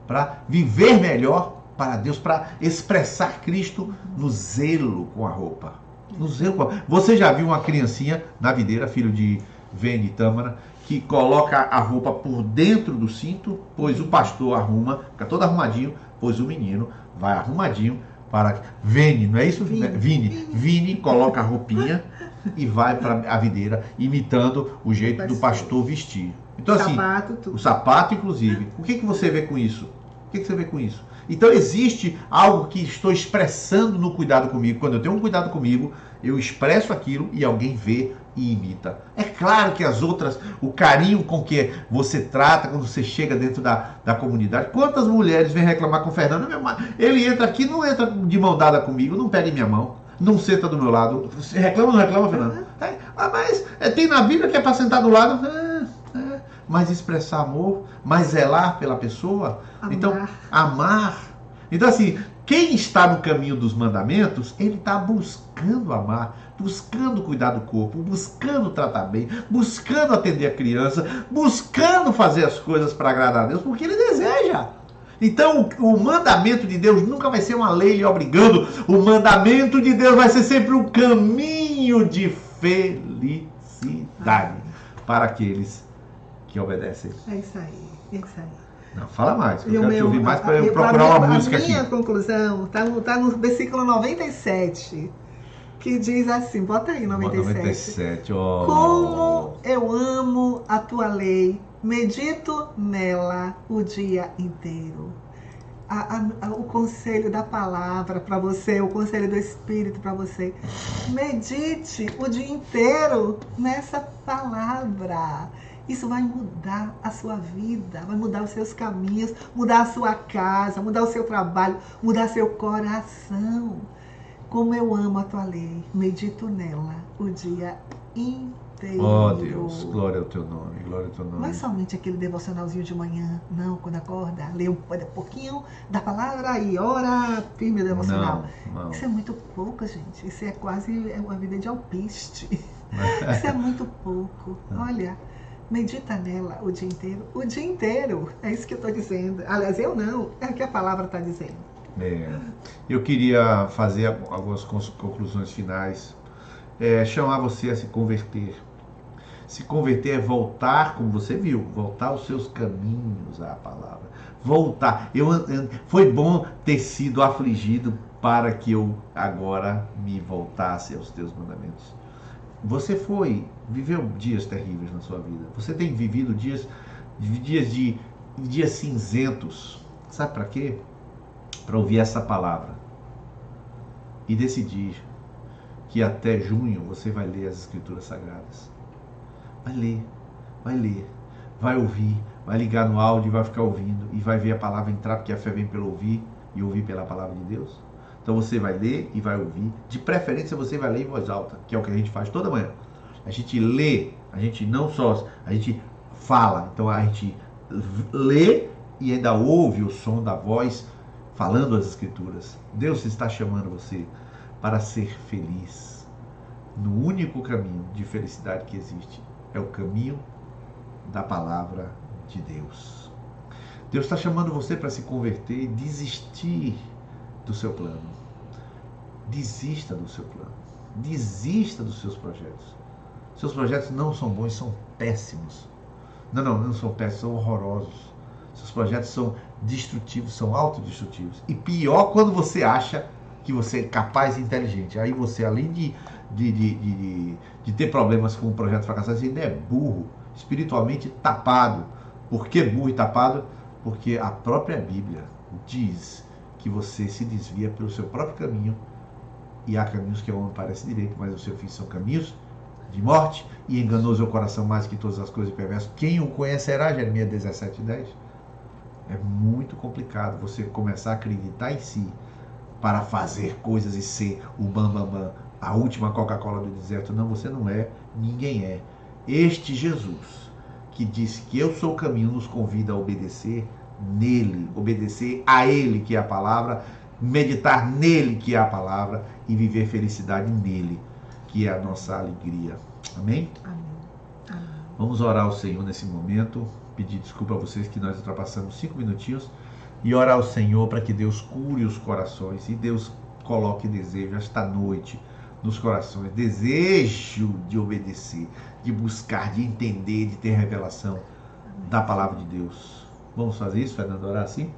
para viver melhor para Deus, para expressar Cristo no zelo com a roupa. No zelo. Você já viu uma criancinha na videira, filho de Vene e Tâmara, que coloca a roupa por dentro do cinto, pois o pastor arruma, fica todo arrumadinho, pois o menino vai arrumadinho para Vene, não é isso? Vini coloca a roupinha e vai para a videira, imitando o jeito do pastor vestir. Então assim, o sapato inclusive. O que você vê com isso? Então existe algo que estou expressando no cuidado comigo. Quando eu tenho um cuidado comigo, eu expresso aquilo e alguém vê e imita. É claro que as outras, o carinho com que você trata quando você chega dentro da comunidade. Quantas mulheres vêm reclamar com o Fernando? Ele entra aqui, não entra de mão dada comigo, não pega em minha mão, não senta do meu lado. Você reclama ou não reclama, Fernando? Mas tem na Bíblia que é para sentar do lado. Mas expressar amor, mas zelar pela pessoa. Então, amar. Então, assim, quem está no caminho dos mandamentos, ele está buscando amar, buscando cuidar do corpo, buscando tratar bem, buscando atender a criança, buscando fazer as coisas para agradar a Deus, porque ele deseja. Então, o mandamento de Deus nunca vai ser uma lei lhe obrigando. O mandamento de Deus vai ser sempre um caminho de felicidade para aqueles que obedecem. É isso aí. Não, fala mais, eu quero te ouvir mais para eu procurar uma música aqui. A minha conclusão está no versículo 97, que diz assim, bota aí 97. Como eu amo a tua lei, medito nela o dia inteiro. O conselho da palavra para você, o conselho do Espírito para você. Medite o dia inteiro nessa palavra. Isso vai mudar a sua vida, vai mudar os seus caminhos, mudar a sua casa, mudar o seu trabalho, mudar seu coração. Como eu amo a tua lei, medito nela o dia inteiro. Ó Deus, glória ao teu nome, glória ao teu nome. Não é somente aquele devocionalzinho de manhã, não, quando acorda, lê um pouquinho da palavra e ora, firme o devocional. Não. Isso é muito pouco, gente. Isso é quase uma vida de alpiste. Isso é muito pouco. Olha, medita nela o dia inteiro. O dia inteiro, é isso que eu estou dizendo. Aliás, eu não, é o que a palavra está dizendo. Eu queria fazer algumas conclusões finais. Chamar você a se converter. Se converter é voltar, como você viu, voltar aos seus caminhos à palavra. Voltar. Foi bom ter sido afligido para que eu agora me voltasse aos teus mandamentos. Você viveu dias terríveis na sua vida. Você tem vivido dias cinzentos. Sabe para quê? Para ouvir essa palavra e decidir que até junho você vai ler as Escrituras Sagradas. Vai ler, vai ouvir, vai ligar no áudio e vai ficar ouvindo e vai ver a palavra entrar, porque a fé vem pelo ouvir e ouvir pela palavra de Deus. Então você vai ler e vai ouvir. De preferência você vai ler em voz alta, que é o que a gente faz toda manhã. A gente lê, a gente fala. Então a gente lê e ainda ouve o som da voz falando as Escrituras. Deus está chamando você para ser feliz no único caminho de felicidade que existe. É o caminho da palavra de Deus. Deus está chamando você para se converter e desistir do seu plano. Desista do seu plano. Desista dos seus projetos. Seus projetos não são bons, são péssimos. Não são péssimos, são horrorosos. Seus projetos são destrutivos, são autodestrutivos. E pior quando você acha que você é capaz e inteligente. Aí você, além de ter problemas com um projeto fracassado, você ainda é burro, espiritualmente tapado. Por que burro e tapado? Porque a própria Bíblia diz que você se desvia pelo seu próprio caminho, e há caminhos que ao homem parece direito, mas o seu fim são caminhos de morte, e enganoso é o coração mais que todas as coisas e perverso. Quem o conhecerá? Jeremias 17:10. É muito complicado você começar a acreditar em si para fazer coisas e ser o bambambam, a última Coca-Cola do deserto. Não, você não é, ninguém é. Este Jesus, que disse que eu sou o caminho, nos convida a obedecer nele, obedecer a ele, que é a palavra, meditar nele, que é a palavra, e viver felicidade nele, que é a nossa alegria. Amém? Amém. Vamos orar ao Senhor nesse momento, pedir desculpa a vocês que nós ultrapassamos 5 minutinhos, e orar ao Senhor para que Deus cure os corações e Deus coloque desejo esta noite nos corações, desejo de obedecer, de buscar, de entender, de ter revelação da palavra de Deus. Vamos fazer isso, Fernando, orar assim?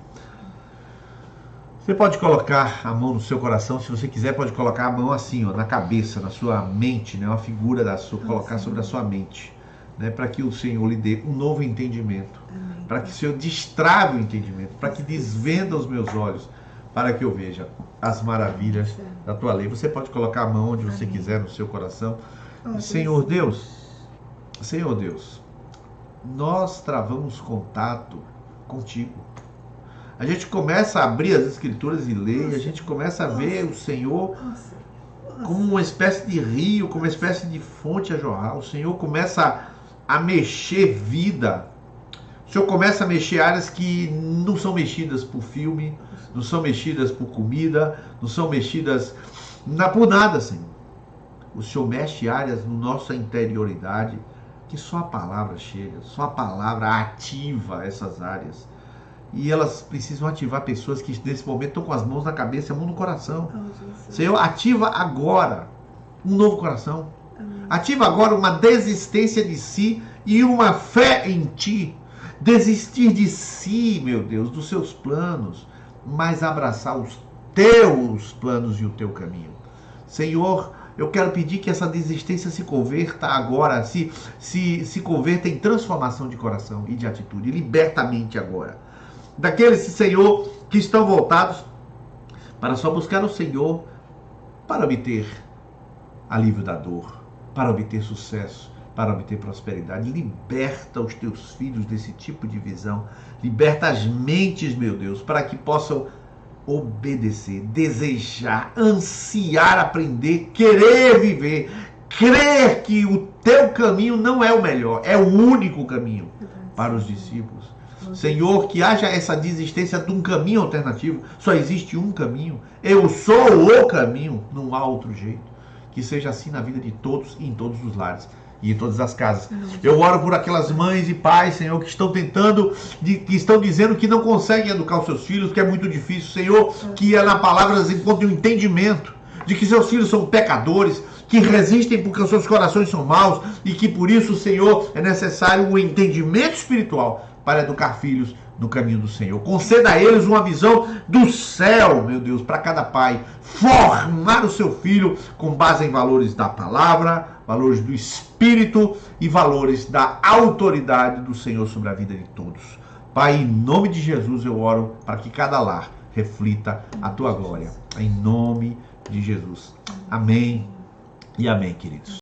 Você pode colocar a mão no seu coração, se você quiser pode colocar a mão assim, ó, na cabeça, na sua mente, né, uma figura da sua, colocar sobre a sua mente, né, para que o Senhor lhe dê um novo entendimento, para que o Senhor destrave o entendimento, para que desvenda os meus olhos, para que eu veja as maravilhas da tua lei. Você pode colocar a mão onde você quiser no seu coração. Senhor Deus, nós travamos contato contigo. A gente começa a abrir as Escrituras e ler, a gente começa a ver o Senhor como uma espécie de rio, como uma espécie de fonte a jorrar. O Senhor começa a mexer vida. O Senhor começa a mexer áreas que não são mexidas por filme, não são mexidas por comida, não são mexidas por nada, Senhor. O Senhor mexe áreas na nossa interioridade que só a palavra chega, só a palavra ativa essas áreas. E elas precisam ativar pessoas que nesse momento estão com as mãos na cabeça e a mão no coração. Senhor, ativa agora um novo coração. Ativa agora uma desistência de si e uma fé em Ti. Desistir de si, meu Deus, dos seus planos, mas abraçar os teus planos e o teu caminho. Senhor, eu quero pedir que essa desistência se converta agora, se converta em transformação de coração e de atitude. Liberta a mente agora. Daqueles, Senhor, que estão voltados para só buscar o Senhor para obter alívio da dor, para obter sucesso, para obter prosperidade. Liberta os teus filhos desse tipo de visão. Liberta as mentes, meu Deus, para que possam obedecer, desejar, ansiar aprender, querer viver, crer que o teu caminho não é o melhor, é o único caminho para os discípulos. Senhor, que haja essa desistência de um caminho alternativo. Só existe um caminho. Eu sou o caminho. Não há outro jeito. Que seja assim na vida de todos e em todos os lares e em todas as casas. Eu oro por aquelas mães e pais, Senhor, que estão tentando, que estão dizendo que não conseguem educar os seus filhos, que é muito difícil. Senhor, que na palavra elas encontrem um entendimento de que seus filhos são pecadores, que resistem porque os seus corações são maus e que por isso, Senhor, é necessário um entendimento espiritual para educar filhos no caminho do Senhor. Conceda a eles uma visão do céu, meu Deus, para cada pai. Formar o seu filho com base em valores da palavra, valores do Espírito e valores da autoridade do Senhor sobre a vida de todos. Pai, em nome de Jesus eu oro para que cada lar reflita a tua glória. Em nome de Jesus. Amém e amém, queridos.